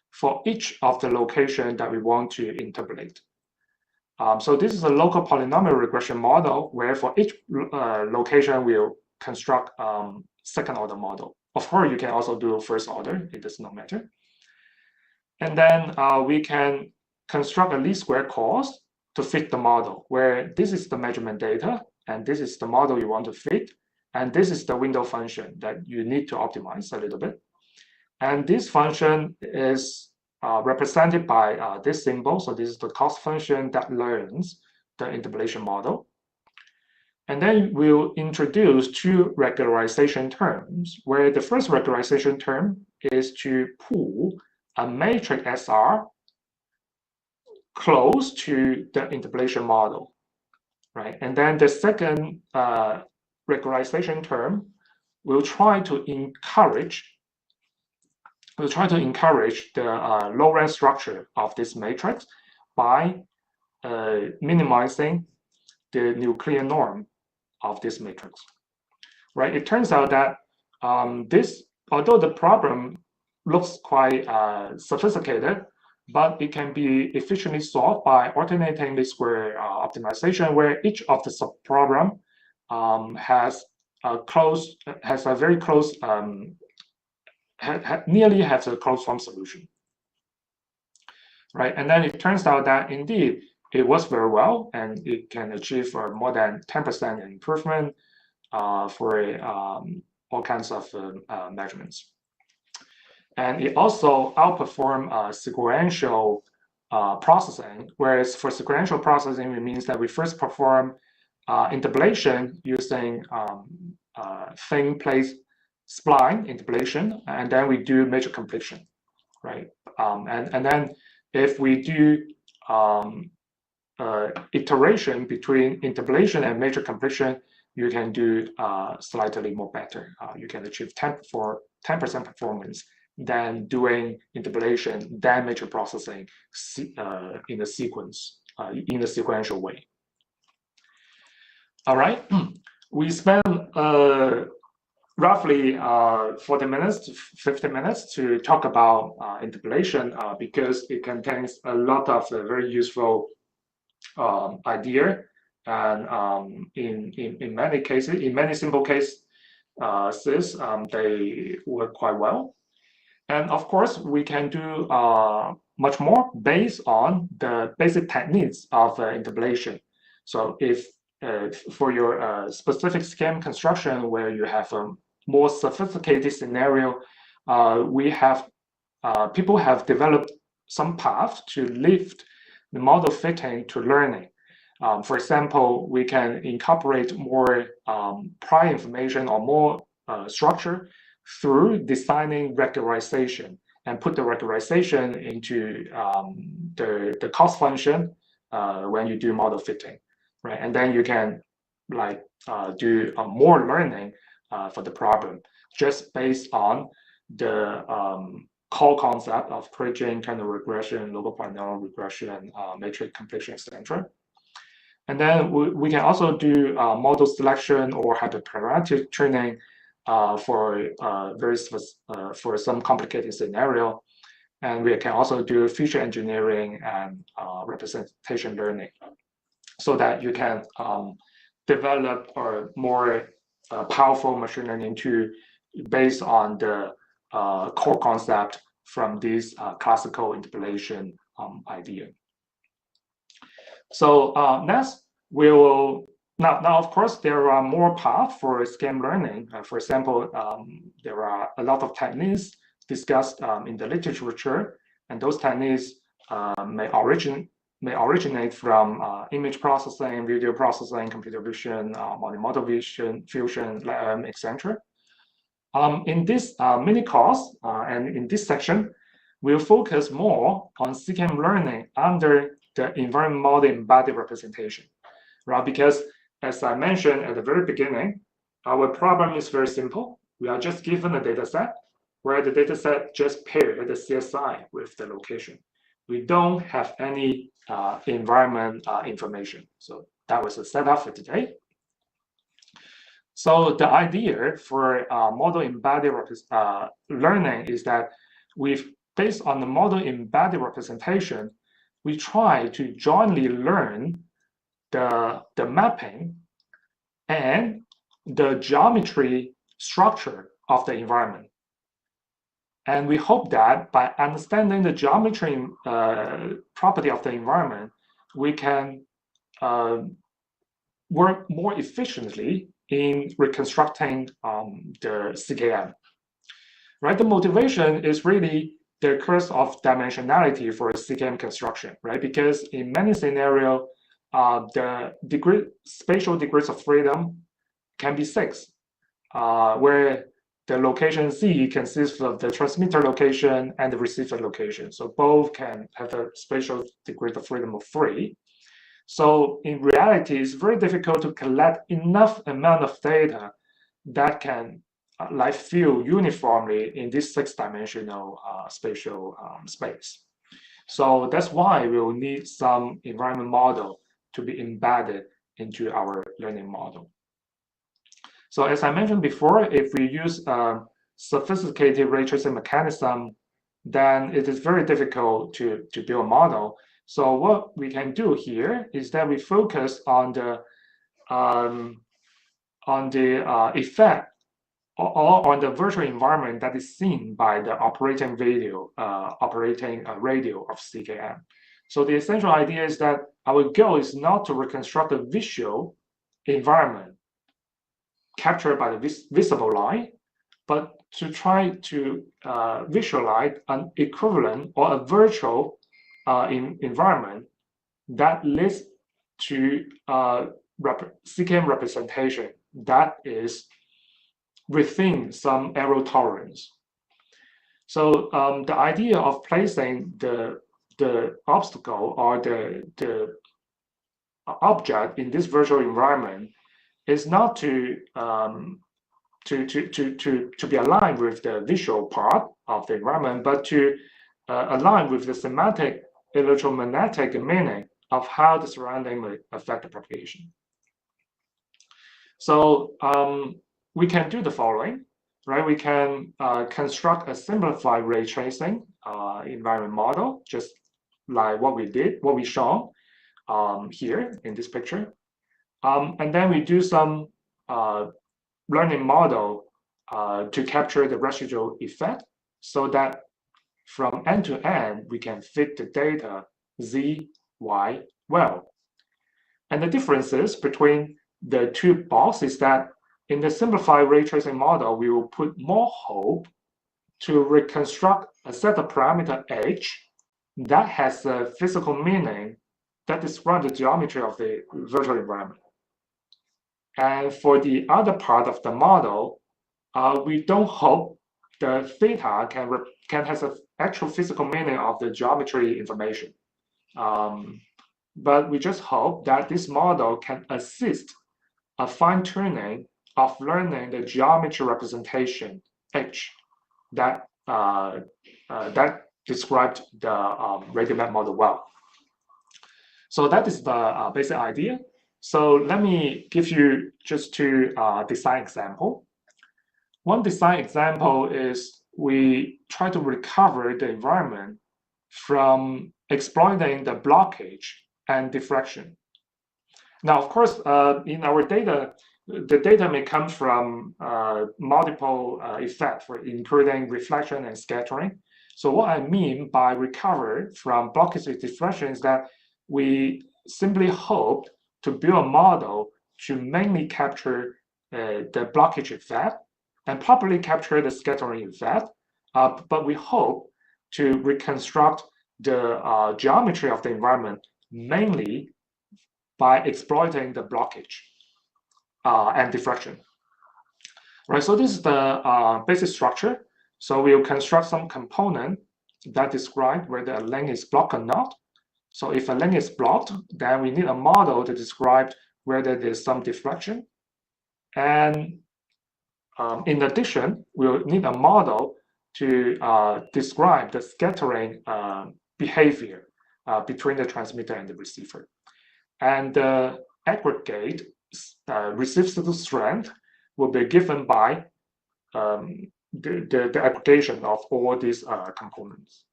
for each of the location that we want to interpolate. So this is a local polynomial regression model where for each location we'll construct second order model. Of course, you can also do first order, it does not matter. And then we can construct a least square cost to fit the model, where this is the measurement data, and this is the model you want to fit, and this is the window function that you need to optimize a little bit. And this function is represented by this symbol. So this is the cost function that learns the interpolation model. And then we'll introduce two regularization terms, where the first regularization term is to pull a matrix SR close to the interpolation model, right? And then the second regularization term will try to encourage the low-rank structure of this matrix by minimizing the nuclear norm of this matrix, right? It turns out that although the problem looks quite sophisticated, but it can be efficiently solved by alternating least square optimization, where each of the subproblem nearly has a closed form solution, right? And then it turns out that indeed it works very well, and it can achieve more than 10% improvement for all kinds of measurements. And it also outperforms sequential processing, whereas for sequential processing, it means that we first perform interpolation using thin plate spline interpolation, and then we do metric completion, right? And then if we do iteration between interpolation and metric completion, you can do slightly more better. You can achieve 10% performance than doing interpolation, then metric processing in a sequence, in a sequential way. All right, we spent roughly 40 minutes to 50 minutes to talk about interpolation because it contains a lot of very useful idea, and in many cases, in many simple cases, they work quite well. And of course, we can do much more based on the basic techniques of interpolation. So if for your specific CKM construction where you have a more sophisticated scenario, people have developed some path to lift the model fitting to learning. For example, we can incorporate more prior information or more structure through designing regularization and put the regularization into the cost function when you do model fitting, right? And then you can like do more learning for the problem just based on the core concept of bridging, kind of regression, local polynomial regression, matrix completion, etc. And then we can also do model selection or hyperparametric training for for some complicated scenario. And we can also do feature engineering and representation learning, so that you can develop a more powerful machine learning tool based on the core concept from this classical interpolation idea. So next, we will now of course there are more paths for CKM learning. For example, there are a lot of techniques discussed in the literature, and those techniques may originate from image processing, video processing, computer vision, multimodal vision, fusion, etc. In this mini course and in this section, we'll focus more on CKM learning under the environment model embedded representation, right? Because as I mentioned at the very beginning, our problem is very simple. We are just given a data set where the data set just paired the CSI with the location. We don't have any environment information. So that was the setup for today. So the idea for model embedded learning is that based on the model embedded representation, we try to jointly learn the mapping and the geometry structure of the environment. And we hope that by understanding the geometry property of the environment, we can work more efficiently in reconstructing the CKM. Right? The motivation is really the curse of dimensionality for CKM construction, right? Because in many scenarios, the spatial degrees of freedom can be 6, where the location Z consists of the transmitter location and the receiver location. So both can have a spatial degree of freedom of 3. So in reality, it's very difficult to collect enough amount of data that can like fill uniformly in this 6-dimensional spatial space. So that's why we will need some environment model to be embedded into our learning model. So as I mentioned before, if we use a sophisticated ray tracing mechanism, then it is very difficult to build a model. So what we can do here is that we focus on the effect or on the virtual environment that is seen by the operating radio of CKM. So the essential idea is that our goal is not to reconstruct a visual environment captured by the visible light, but to try to visualize an equivalent or a virtual environment that leads to CKM representation that is within some error tolerance. So the idea of placing the obstacle or the object in this virtual environment is not to be aligned with the visual part of the environment, but to align with the semantic electromagnetic meaning of how the surrounding may affect the propagation. So we can do the following, right? We can construct a simplified ray tracing environment model, just like what we shown here in this picture. And then we do some learning model to capture the residual effect, so that from end to end, we can fit the data Z, Y well. And the differences between the two boxes is that in the simplified ray tracing model, we will put more hope to reconstruct a set of parameter H that has a physical meaning that describe the geometry of the virtual environment. And for the other part of the model, we don't hope the theta can has an actual physical meaning of the geometry information. But we just hope that this model can assist a fine-tuning of learning the geometry representation H that that described the radial map model well. So that is the basic idea. So let me give you just two design example. One design example is we try to recover the environment from exploiting the blockage and diffraction. Now, of course, in our data, the data may come from multiple effects, including reflection and scattering. So what I mean by recover from blockage and diffraction is that we simply hope to build a model to mainly capture the blockage effect and properly capture the scattering effect. But we hope to reconstruct the geometry of the environment mainly by exploiting the blockage and diffraction. Right, so this is the basic structure. So we'll construct some component that describe whether a link is blocked or not. So if a link is blocked, then we need a model to describe whether there's some diffraction. And in addition, we'll need a model to describe the scattering behavior between the transmitter and the receiver. And the aggregate received strength will be given by the aggregation of all these components.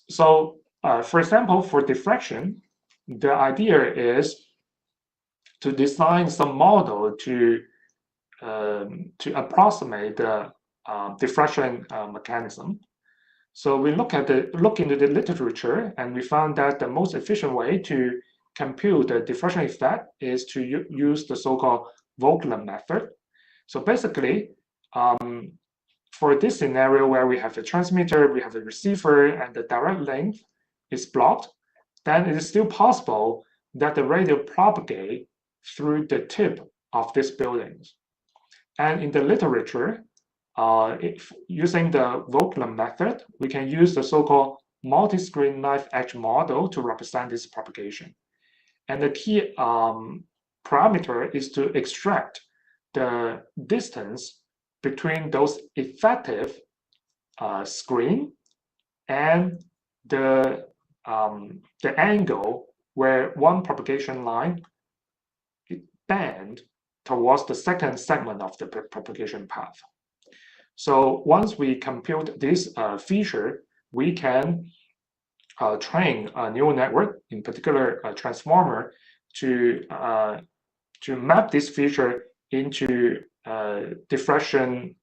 So, for example, for diffraction, the idea is to design some model to approximate the diffraction mechanism. So we look into the literature, and we found that the most efficient way to compute the diffraction effect is to use the so-called Vogler method. So basically, for this scenario where we have a transmitter, we have a receiver, and the direct link is blocked, then it is still possible that the radio propagate through the tip of these buildings. And in the literature, using the Vogler method, we can use the so-called multi-screen knife edge model to represent this propagation. And the key parameter is to extract the distance between those effective screen and the angle where one propagation line bend towards the second segment of the propagation path. So once we compute this feature, we can train a neural network, in particular a transformer, to map this feature into diffraction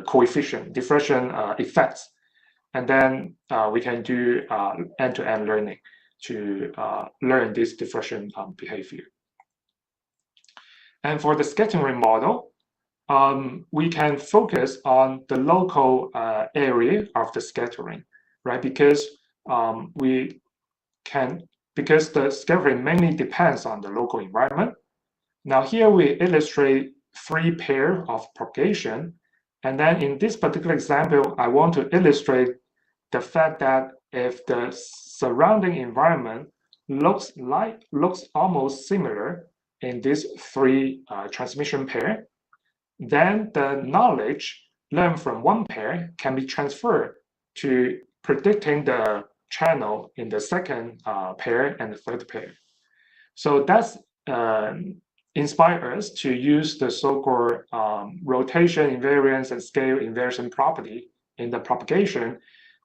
coefficient, diffraction effects, and then we can do end-to-end learning to learn this diffraction behavior. And for the scattering model, we can focus on the local area of the scattering, right? Because because the scattering mainly depends on the local environment. Now here we illustrate 3 pairs of propagation, and then in this particular example, I want to illustrate the fact that if the surrounding environment looks almost similar in these 3 transmission pair, then the knowledge learned from one pair can be transferred to predicting the channel in the second pair and the third pair. So that's inspired us to use the so-called rotation invariance and scale inversion property in the propagation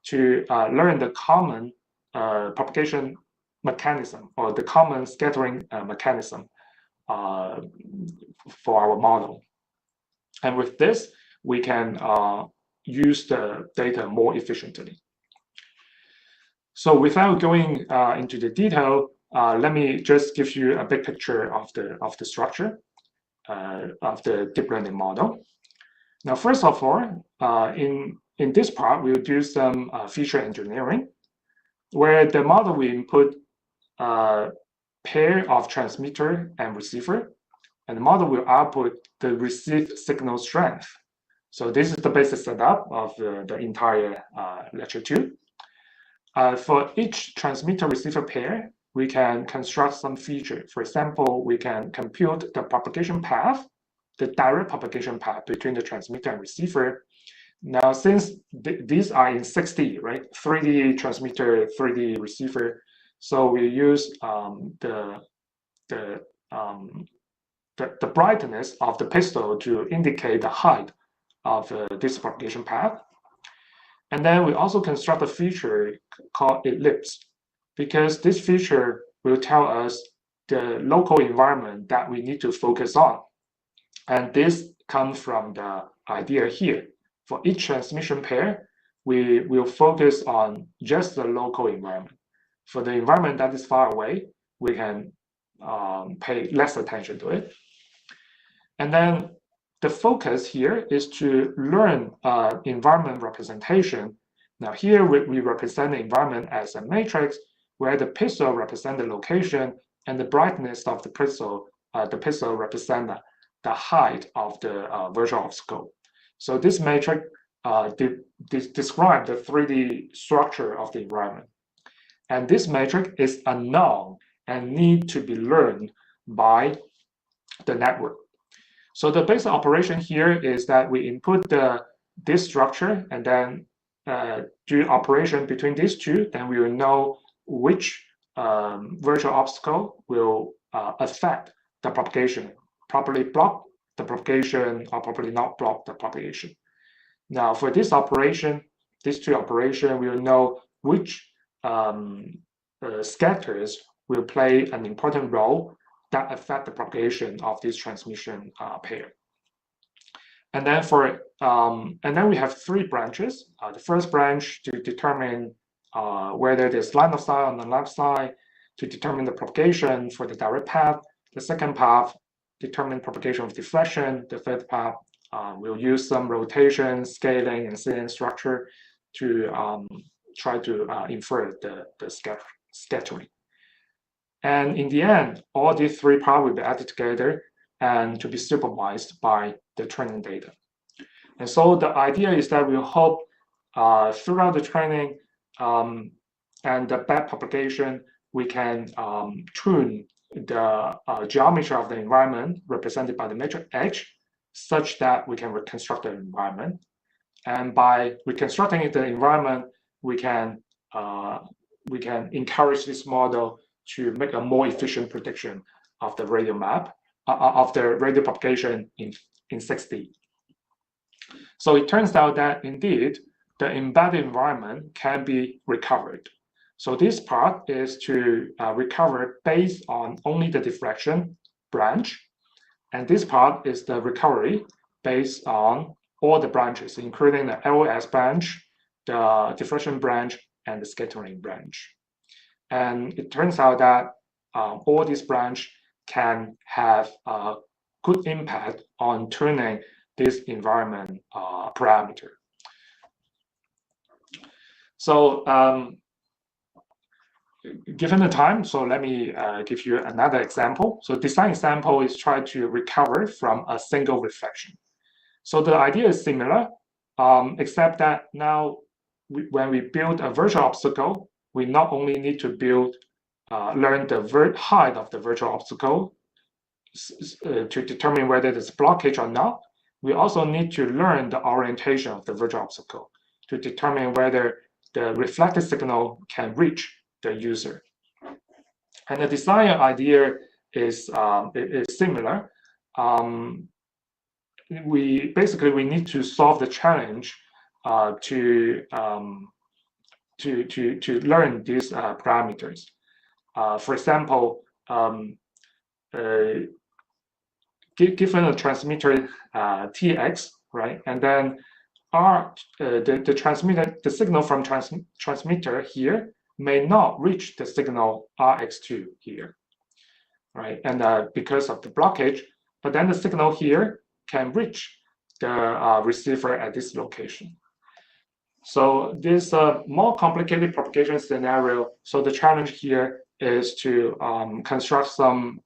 to learn the common propagation mechanism or the common scattering mechanism for our model. And with this, we can use the data more efficiently. So without going into the detail, let me just give you a big picture of the structure of the deep learning model. Now, first of all, in this part, we'll do some feature engineering. where the model will input a pair of transmitter and receiver, and the model will output the received signal strength. So this is the basic setup of the entire lecture 2. For each transmitter-receiver pair, we can construct some feature. For example, we can compute the propagation path, the direct propagation path between the transmitter and receiver. Now, since these are in 6D, right? 3D transmitter, 3D receiver. So we use the brightness of the pixel to indicate the height of this propagation path. And then we also construct a feature called ellipse, because this feature will tell us the local environment that we need to focus on. And this comes from the idea here. For each transmission pair, we will focus on just the local environment. For the environment that is far away, we can pay less attention to it. And then the focus here is to learn environment representation. Now here we represent the environment as a matrix where the pixel represent the location and the brightness of the pixel represent the height of the virtual obstacle. So this matrix describes the 3D structure of the environment. And this matrix is unknown and need to be learned by the network. So the basic operation here is that we input this structure and then do operation between these two, then we will know which virtual obstacle will affect the propagation, properly block the propagation or properly not block the propagation. Now for this operation, these two operations, we will know which scatters will play an important role that affect the propagation of this transmission pair. And then we have 3 branches. The first branch to determine whether there's line of sight on the left side, to determine the propagation for the direct path. The second path determine propagation of deflection. The third path we'll use some rotation, scaling, and salient structure to try to infer the scattering. And in the end, all these 3 parts will be added together and to be supervised by the training data. And so the idea is that we hope throughout the training and the back propagation, we can tune the geometry of the environment represented by the matrix H such that we can reconstruct the environment. And by reconstructing the environment, we can encourage this model to make a more efficient prediction of the radial map, of the radial propagation in 6D. So it turns out that indeed, the embedded environment can be recovered. So this part is to recover based on only the deflection branch. And this part is the recovery based on all the branches, including the LOS branch, the deflection branch, and the scattering branch. And it turns out that all these branches can have a good impact on tuning this environment parameter. So given the time, so let me give you another example. So design example is try to recover from a single reflection. So the idea is similar, except that now when we build a virtual obstacle, we not only need to learn the height of the virtual obstacle to determine whether there's blockage or not. We also need to learn the orientation of the virtual obstacle to determine whether the reflected signal can reach the user. And the design idea is similar. We need to solve the challenge to learn these parameters. For example, given a transmitter Tx, right, and then the signal from transmitter here may not reach the signal Rx2 here, right, and because of the blockage, but then the signal here can reach the receiver at this location. So this more complicated propagation scenario. So the challenge here is to construct some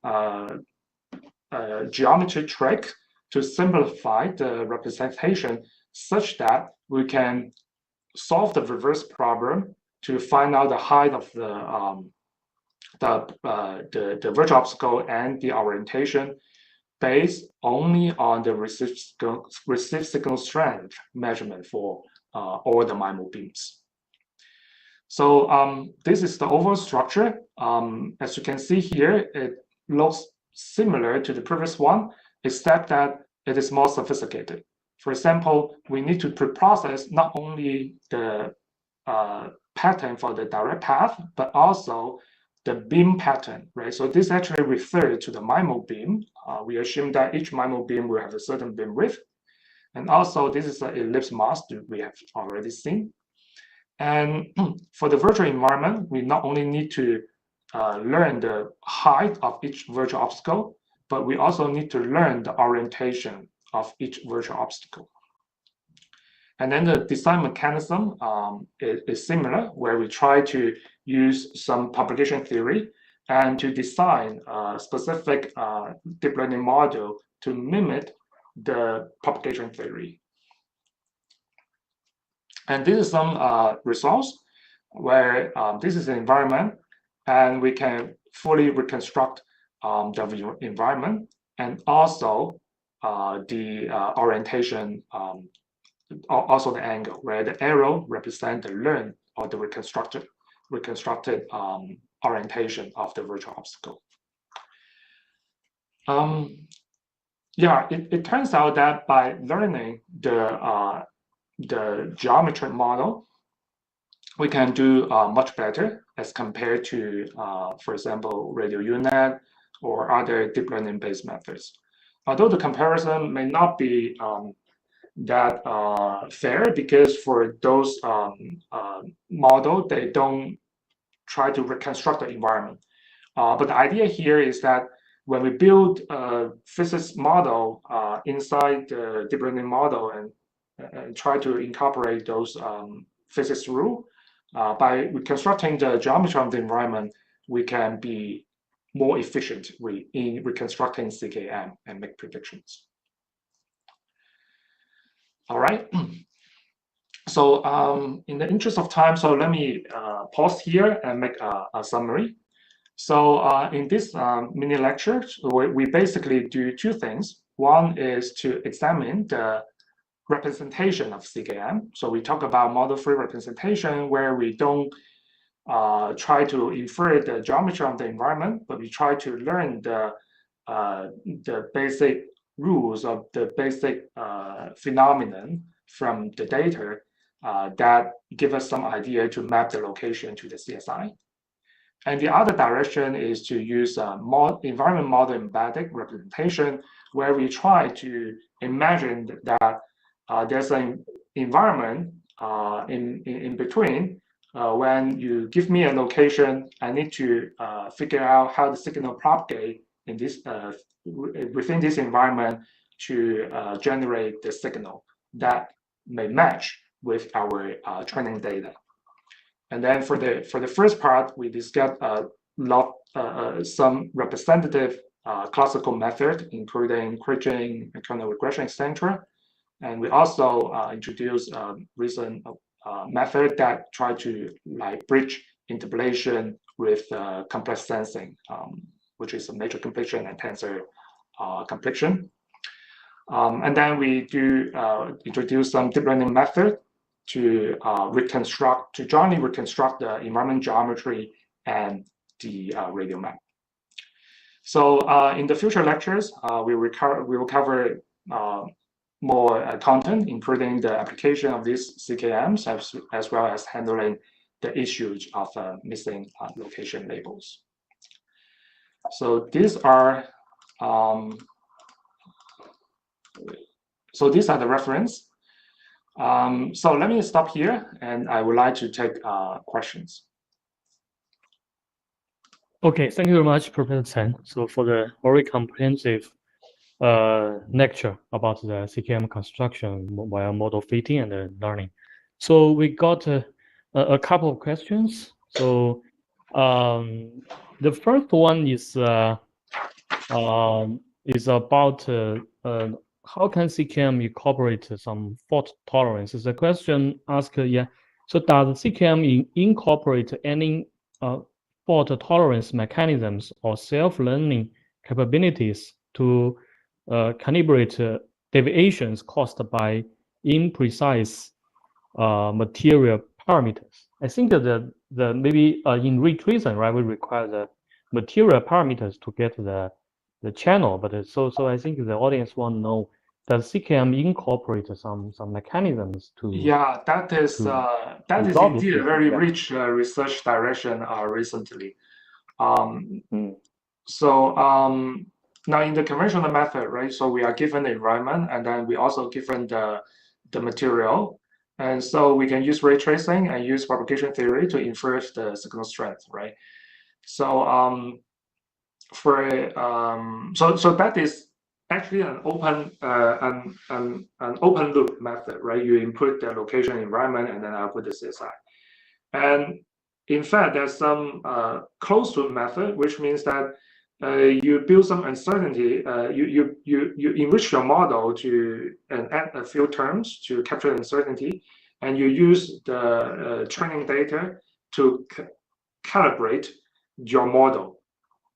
geometry trick to simplify the representation such that we can solve the reverse problem to find out the height of the virtual obstacle and the orientation based only on the received signal strength measurement for all the MIMO beams. So this is the overall structure. As you can see here, it looks similar to the previous one, except that it is more sophisticated. For example, we need to pre-process not only the pattern for the direct path, but also the beam pattern, right? So this actually refers to the MIMO beam. We assume that each MIMO beam will have a certain beam width. And also this is an ellipse mask that we have already seen. And for the virtual environment, we not only need to learn the height of each virtual obstacle, but we also need to learn the orientation of each virtual obstacle. And then the design mechanism is similar, where we try to use some propagation theory and to design a specific deep learning model to mimic the propagation theory. And this is some results where this is the environment, and we can fully reconstruct the environment and also the orientation, also the angle, where the arrow represents the learned or the reconstructed orientation of the virtual obstacle. Yeah, it turns out that by learning the geometric model, we can do much better as compared to, for example, radio UNet or other deep learning based methods. Although the comparison may not be that fair, because for those models, they don't try to reconstruct the environment. But the idea here is that when we build a physics model inside the deep learning model and try to incorporate those physics rules, by reconstructing the geometry of the environment, we can be more efficient in reconstructing CKM and make predictions. All right. So in the interest of time, so let me pause here and make a summary. So in this mini lecture, we basically do two things. One is to examine the representation of CKM. So we talk about model-free representation, where we don't try to infer the geometry of the environment, but we try to learn the basic rules of the basic phenomenon from the data that give us some idea to map the location to the CSI. And the other direction is to use environment model embedded representation, where we try to imagine that there's an environment in between. When you give me a location, I need to figure out how the signal propagate in this within this environment to generate the signal that may match with our training data. And then for the first part, we discussed some representative classical method, including kriging, kernel regression, etc. And we also introduced a recent method that try to bridge interpolation with complex sensing, which is a matrix completion and tensor completion. And then we do introduce some deep learning method to jointly reconstruct the environment geometry and the radial map. So in the future lectures, we will cover more content, including the application of these CKMs, as well as handling the issues of missing location labels. So these are the reference. So let me stop here, and I would like to take questions. Okay, thank you very much, Professor Chen. So for the very comprehensive lecture about the CKM construction via model fitting and learning. So we got a couple of questions. So the first one is about how can CKM incorporate some fault tolerance? The question asked, yeah. So does CKM incorporate any fault tolerance mechanisms or self-learning capabilities to calibrate deviations caused by imprecise material parameters? I think that the maybe in ray tracing, right, we require the material parameters to get the channel, but so I think the audience want to know, does CKM incorporate some mechanisms to Yeah, that is resolve indeed this a very issue? rich research direction recently. Mm. So now in the conventional method, right? So we are given the environment, and then we also given the material, and so we can use ray tracing and use propagation theory to infer the signal strength, right? So so that is actually an open an open loop method, right? You input the location environment and then output the CSI. And in fact, there's some closed loop method, which means that you build some uncertainty. You enrich your model to and add a few terms to capture uncertainty, and you use the training data to calibrate your model,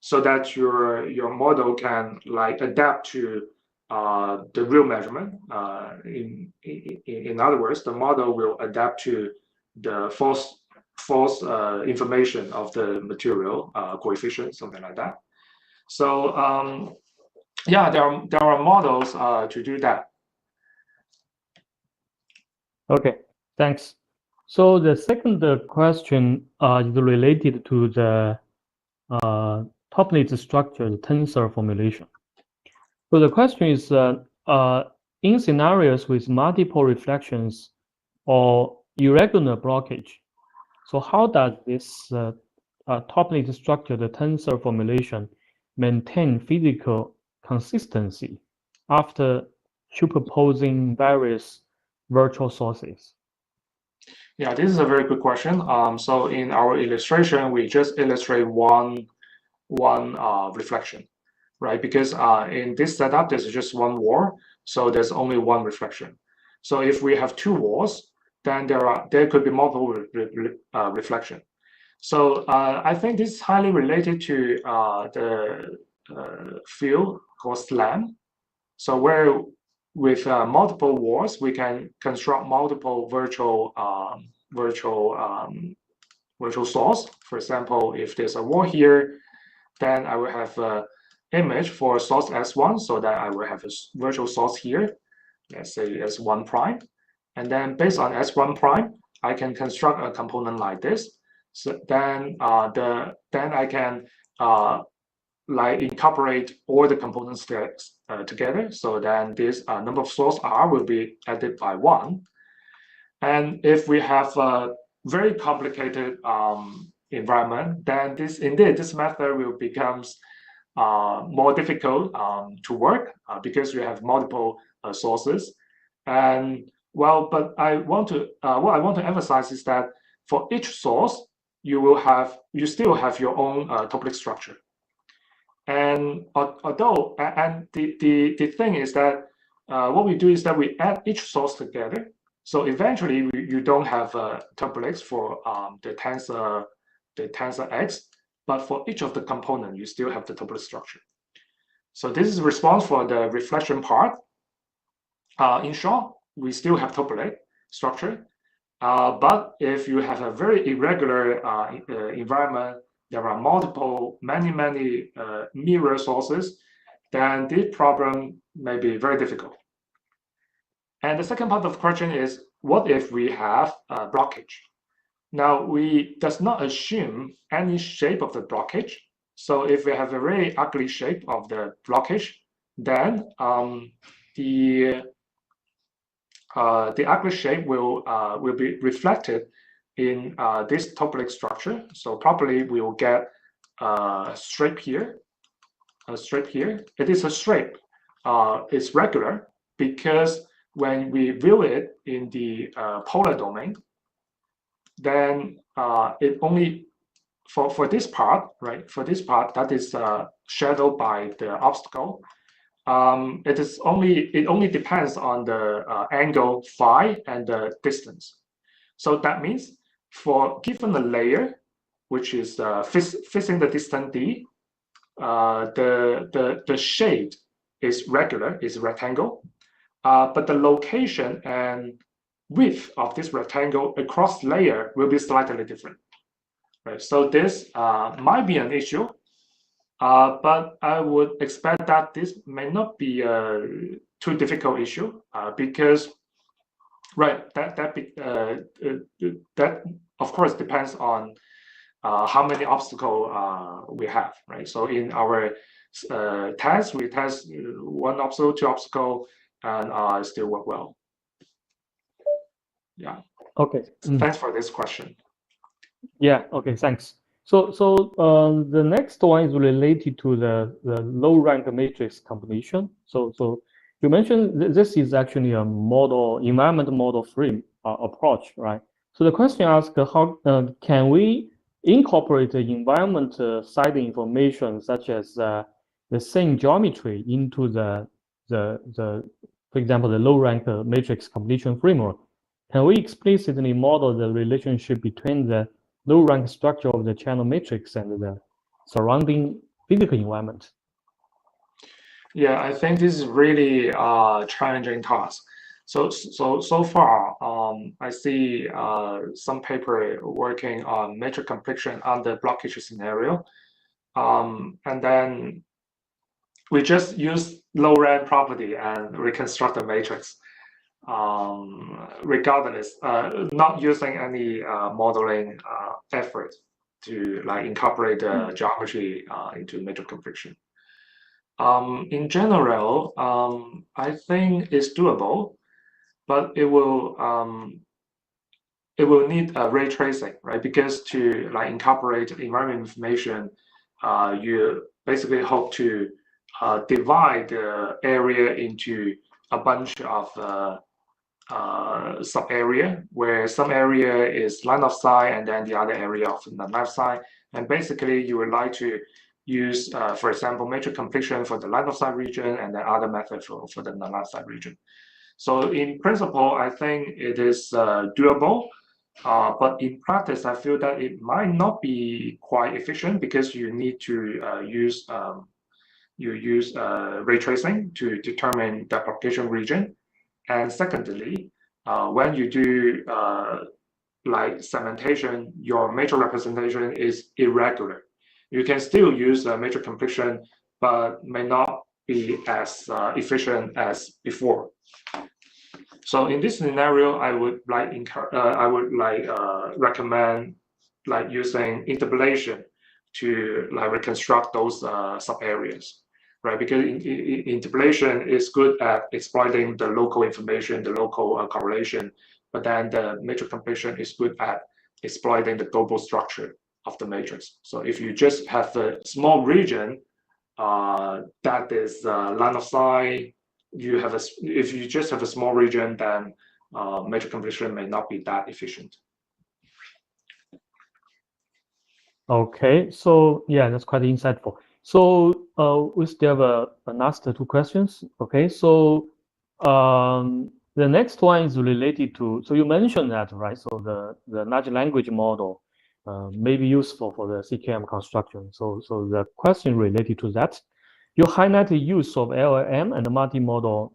so that your model can like adapt to the real measurement. In other words, the model will adapt to the false information of the material coefficient, something like that. So yeah, there are models to do that. Okay, thanks. So the second question is related to the toplet structure, the tensor formulation. So the question is, in scenarios with multiple reflections or irregular blockage, so how does this toplet structure, the tensor formulation, maintain physical consistency after superposing various virtual sources? Yeah, this is a very good question. So in our illustration, we just illustrate one reflection, right? Because in this setup, there's just one wall, so there's only one reflection. So if we have two walls, then there could be multiple reflection. So I think this is highly related to the field called SLAM. So where with multiple walls, we can construct multiple virtual source. For example, if there's a wall here, then I will have an image for source S1, so that I will have a virtual source here, let's say S1 prime. And then based on S1 prime, I can construct a component like this. So then I can like incorporate all the components together. So then this number of source R will be added by 1. And if we have a very complicated environment, then this method will becomes more difficult to work because we have multiple sources. And well, but I want to what I want to emphasize is that for each source, you still have your own toplet structure. And although the thing is that what we do is that we add each source together. So eventually, you don't have tuplets for the tensor X, but for each of the component, you still have the tuplet structure. So this is the response for the reflection part. In short, we still have tuplet structure, but if you have a very irregular environment, there are many mirror sources, then this problem may be very difficult. And the second part of the question is, what if we have a blockage? Now, we does not assume any shape of the blockage. So if we have a very ugly shape of the blockage, then the ugly shape will be reflected in this toplet structure. So probably we will get a stripe here, a stripe here. It is a stripe. It's regular because when we view it in the polar domain, then it only for this part, right? For this part that is shadowed by the obstacle, it only depends on the angle phi and the distance. So that means for given a layer, which is fixing the distance d, the shape is regular, is rectangle, but the location and width of this rectangle across layer will be slightly different. Right? So this might be an issue, but I would expect that this may not be a too difficult issue because, right, that of course depends on how many obstacles we have, right? So in our test, we test one obstacle, two obstacle, and still work well. Yeah. Okay. Thanks for this question. Yeah. Okay. Thanks. So the next one is related to the low rank matrix combination. So you mentioned this is actually a environment model frame approach, right? So the question asks how can we incorporate the environment side information such as the same geometry into the for example the low rank matrix combination framework? Can we explicitly model the relationship between the low rank structure of the channel matrix and the surrounding physical environment? Yeah, I think this is really a challenging task. So far, I see some paper working on matrix completion under blockage scenario, and then we just use low rank property and reconstruct the matrix, regardless, not using any modeling effort to like incorporate the geometry into matrix completion. In general, I think it's doable, but it will need ray tracing, right? Because to like incorporate environment information, you basically hope to divide the area into a bunch of sub area, where some area is line of sight and then the other area of the left side. And basically, you would like to use, for example, matrix completion for the line of sight region and then other method for the non-left side region. So in principle, I think it is doable. But in practice, I feel that it might not be quite efficient because you need to use ray tracing to determine the propagation region. And secondly, when you do like segmentation, your matrix representation is irregular. You can still use matrix completion, but may not be as efficient as before. So in this scenario, I would recommend like using interpolation to like reconstruct those sub areas, right? Because interpolation is good at exploiting the local information, the local correlation, but then the matrix completion is good at exploiting the global structure of the matrix. So if you just have a small region that is line of sight, if you just have a small region, then matrix completion may not be that efficient. Okay, so yeah, that's quite insightful. So we still have a last two questions. Okay, so the next one is related to, so you mentioned that, right? So the large language model may be useful for the CKM construction. So the question related to that, you highlight the use of LLM and multimodal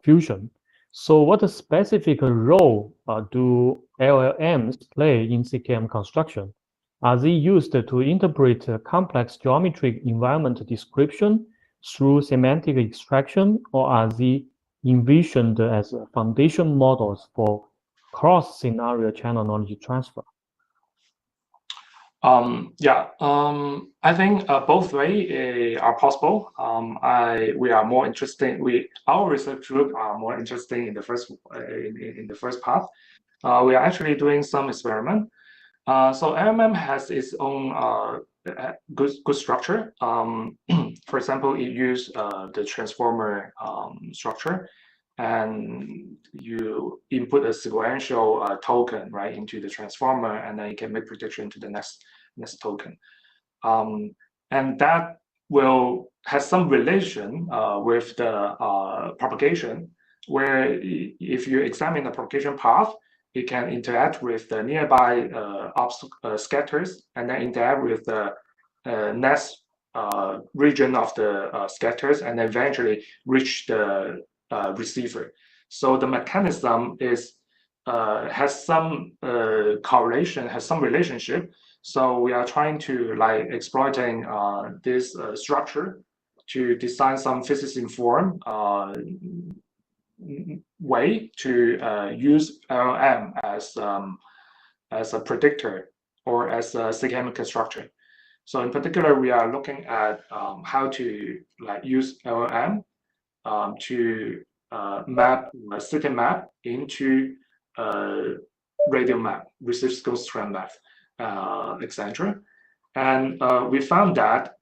fusion. So what specific role do LLMs play in CKM construction? Are they used to interpret complex geometric environment description through semantic extraction, or are they envisioned as foundation models for cross-scenario channel knowledge transfer? I think both ways are possible. We are more interested. Our research group are more interested in the first path. We are actually doing some experiment. So MMM has its own good structure. For example, it uses the transformer structure, and you input a sequential token right into the transformer, and then you can make prediction to the next token. And that will have some relation with the propagation, where if you examine the propagation path, it can interact with the nearby scatters, and then interact with the next region of the scatters, and eventually reach the receiver. So the mechanism is has some correlation, has some relationship. So we are trying to like exploiting this structure to design some physics-informed way to use LLM as a predictor or as a CKM constructor. So in particular, we are looking at how to like use LLM to map a city map into radio map, reciprocal strand map, etc. And we found that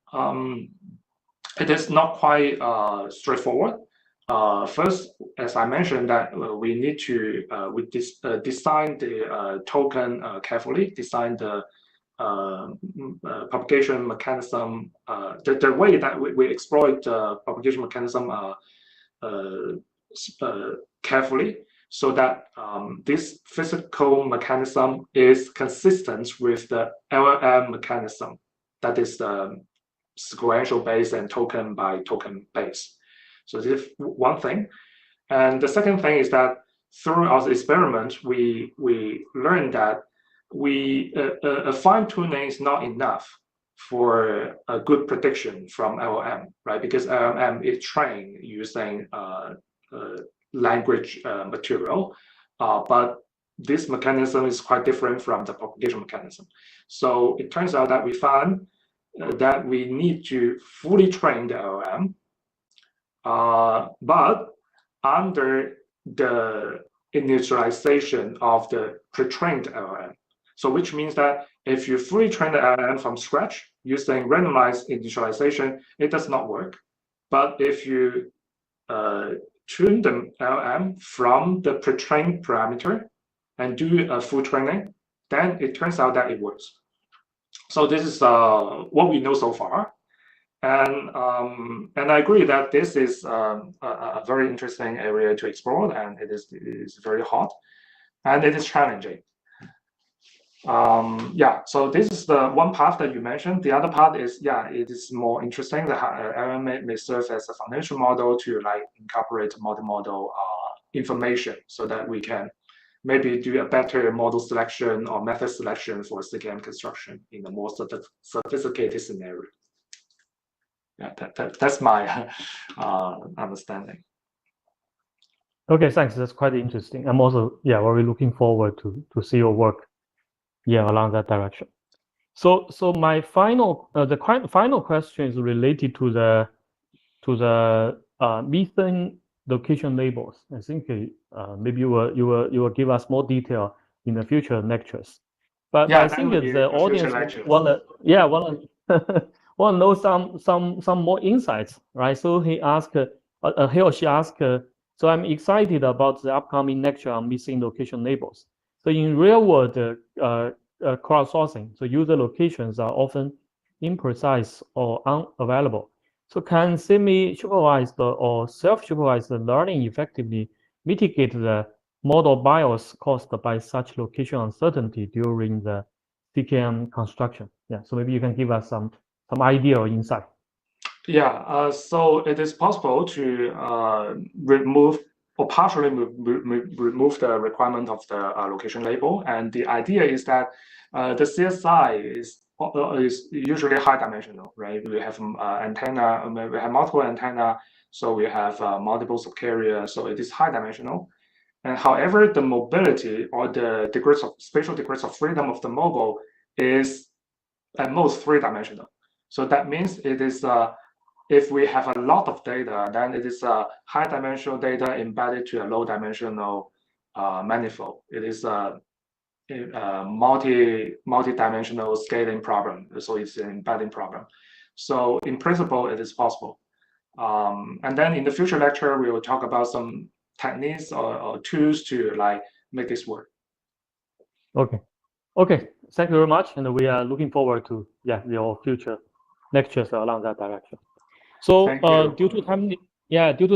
it is not quite straightforward. First, as I mentioned, that we need to design the token carefully, design the propagation mechanism, the way that we exploit the propagation mechanism carefully, so that this physical mechanism is consistent with the LLM mechanism, that is sequential based and token by token based. So this is one thing. And the second thing is that through our experiment, we learned that a fine tuning is not enough for a good prediction from LLM, right? Because LLM is trained using language material, but this mechanism is quite different from the propagation mechanism. So it turns out that we found that we need to fully train the LLM, but under the initialization of the pre-trained LLM. So which means that if you fully train the LLM from scratch using randomized initialization, it does not work. But if you tune the LLM from the pre-trained parameter and do a full training, then it turns out that it works. So this is what we know so far. And I agree that this is a very interesting area to explore, and it is very hot, and it is challenging. Yeah, so this is the one path that you mentioned. The other part is, yeah, it is more interesting. The LLM may serve as a foundation model to like incorporate multimodal information, so that we can maybe do a better model selection or method selection for CKM construction in a more sophisticated scenario. Yeah, that's my understanding. Okay, thanks. That's quite interesting. I'm also, yeah, very looking forward to see your work, yeah, along that direction. So my final, the final question is related to the methane location labels. I think maybe you will give us more detail in the future lectures. But yeah, I think that the audience wanna know some more insights, right? So he asked, he or she asked, so I'm excited about the upcoming lecture on missing location labels. So in real world crowdsourcing, so user locations are often imprecise or unavailable. So can semi-supervised or self-supervised learning effectively mitigate the model bias caused by such location uncertainty during the CKM construction? Yeah, so maybe you can give us some idea or insight. Yeah, so it is possible to remove or partially remove the requirement of the location label, and the idea is that the CSI is usually high dimensional, right? We have antenna, we have multiple antenna, so we have multiple subcarrier, so it is high dimensional. And however, the mobility or the degrees of spatial degrees of freedom of the mobile is at most 3-dimensional. So that means it is if we have a lot of data, then it is a high-dimensional data embedded to a low-dimensional manifold. It is a multi-dimensional scaling problem. So it's an embedding problem. So in principle, it is possible. And then in the future lecture, we will talk about some techniques or tools to like make this work. Okay. Okay. Thank you very much, and we are looking forward to your future lectures along that direction. So due to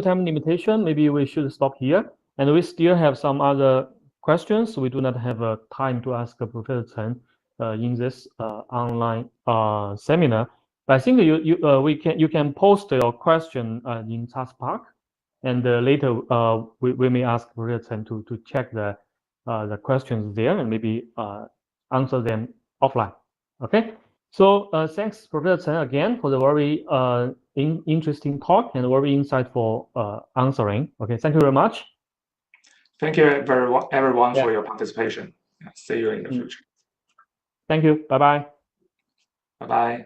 time limitation, maybe we should stop here. And we still have some other questions. We do not have time to ask Professor Chen in this online seminar. But I think you can post your question in TaskPark, and later we may ask Professor Chen to check the questions there and maybe answer them offline. Okay. So thanks, Professor Chen, again for the very interesting talk and very insightful answering. Okay, thank you very much. Thank you everyone for your participation. See you in the future. Thank you. Bye-bye. Bye-bye.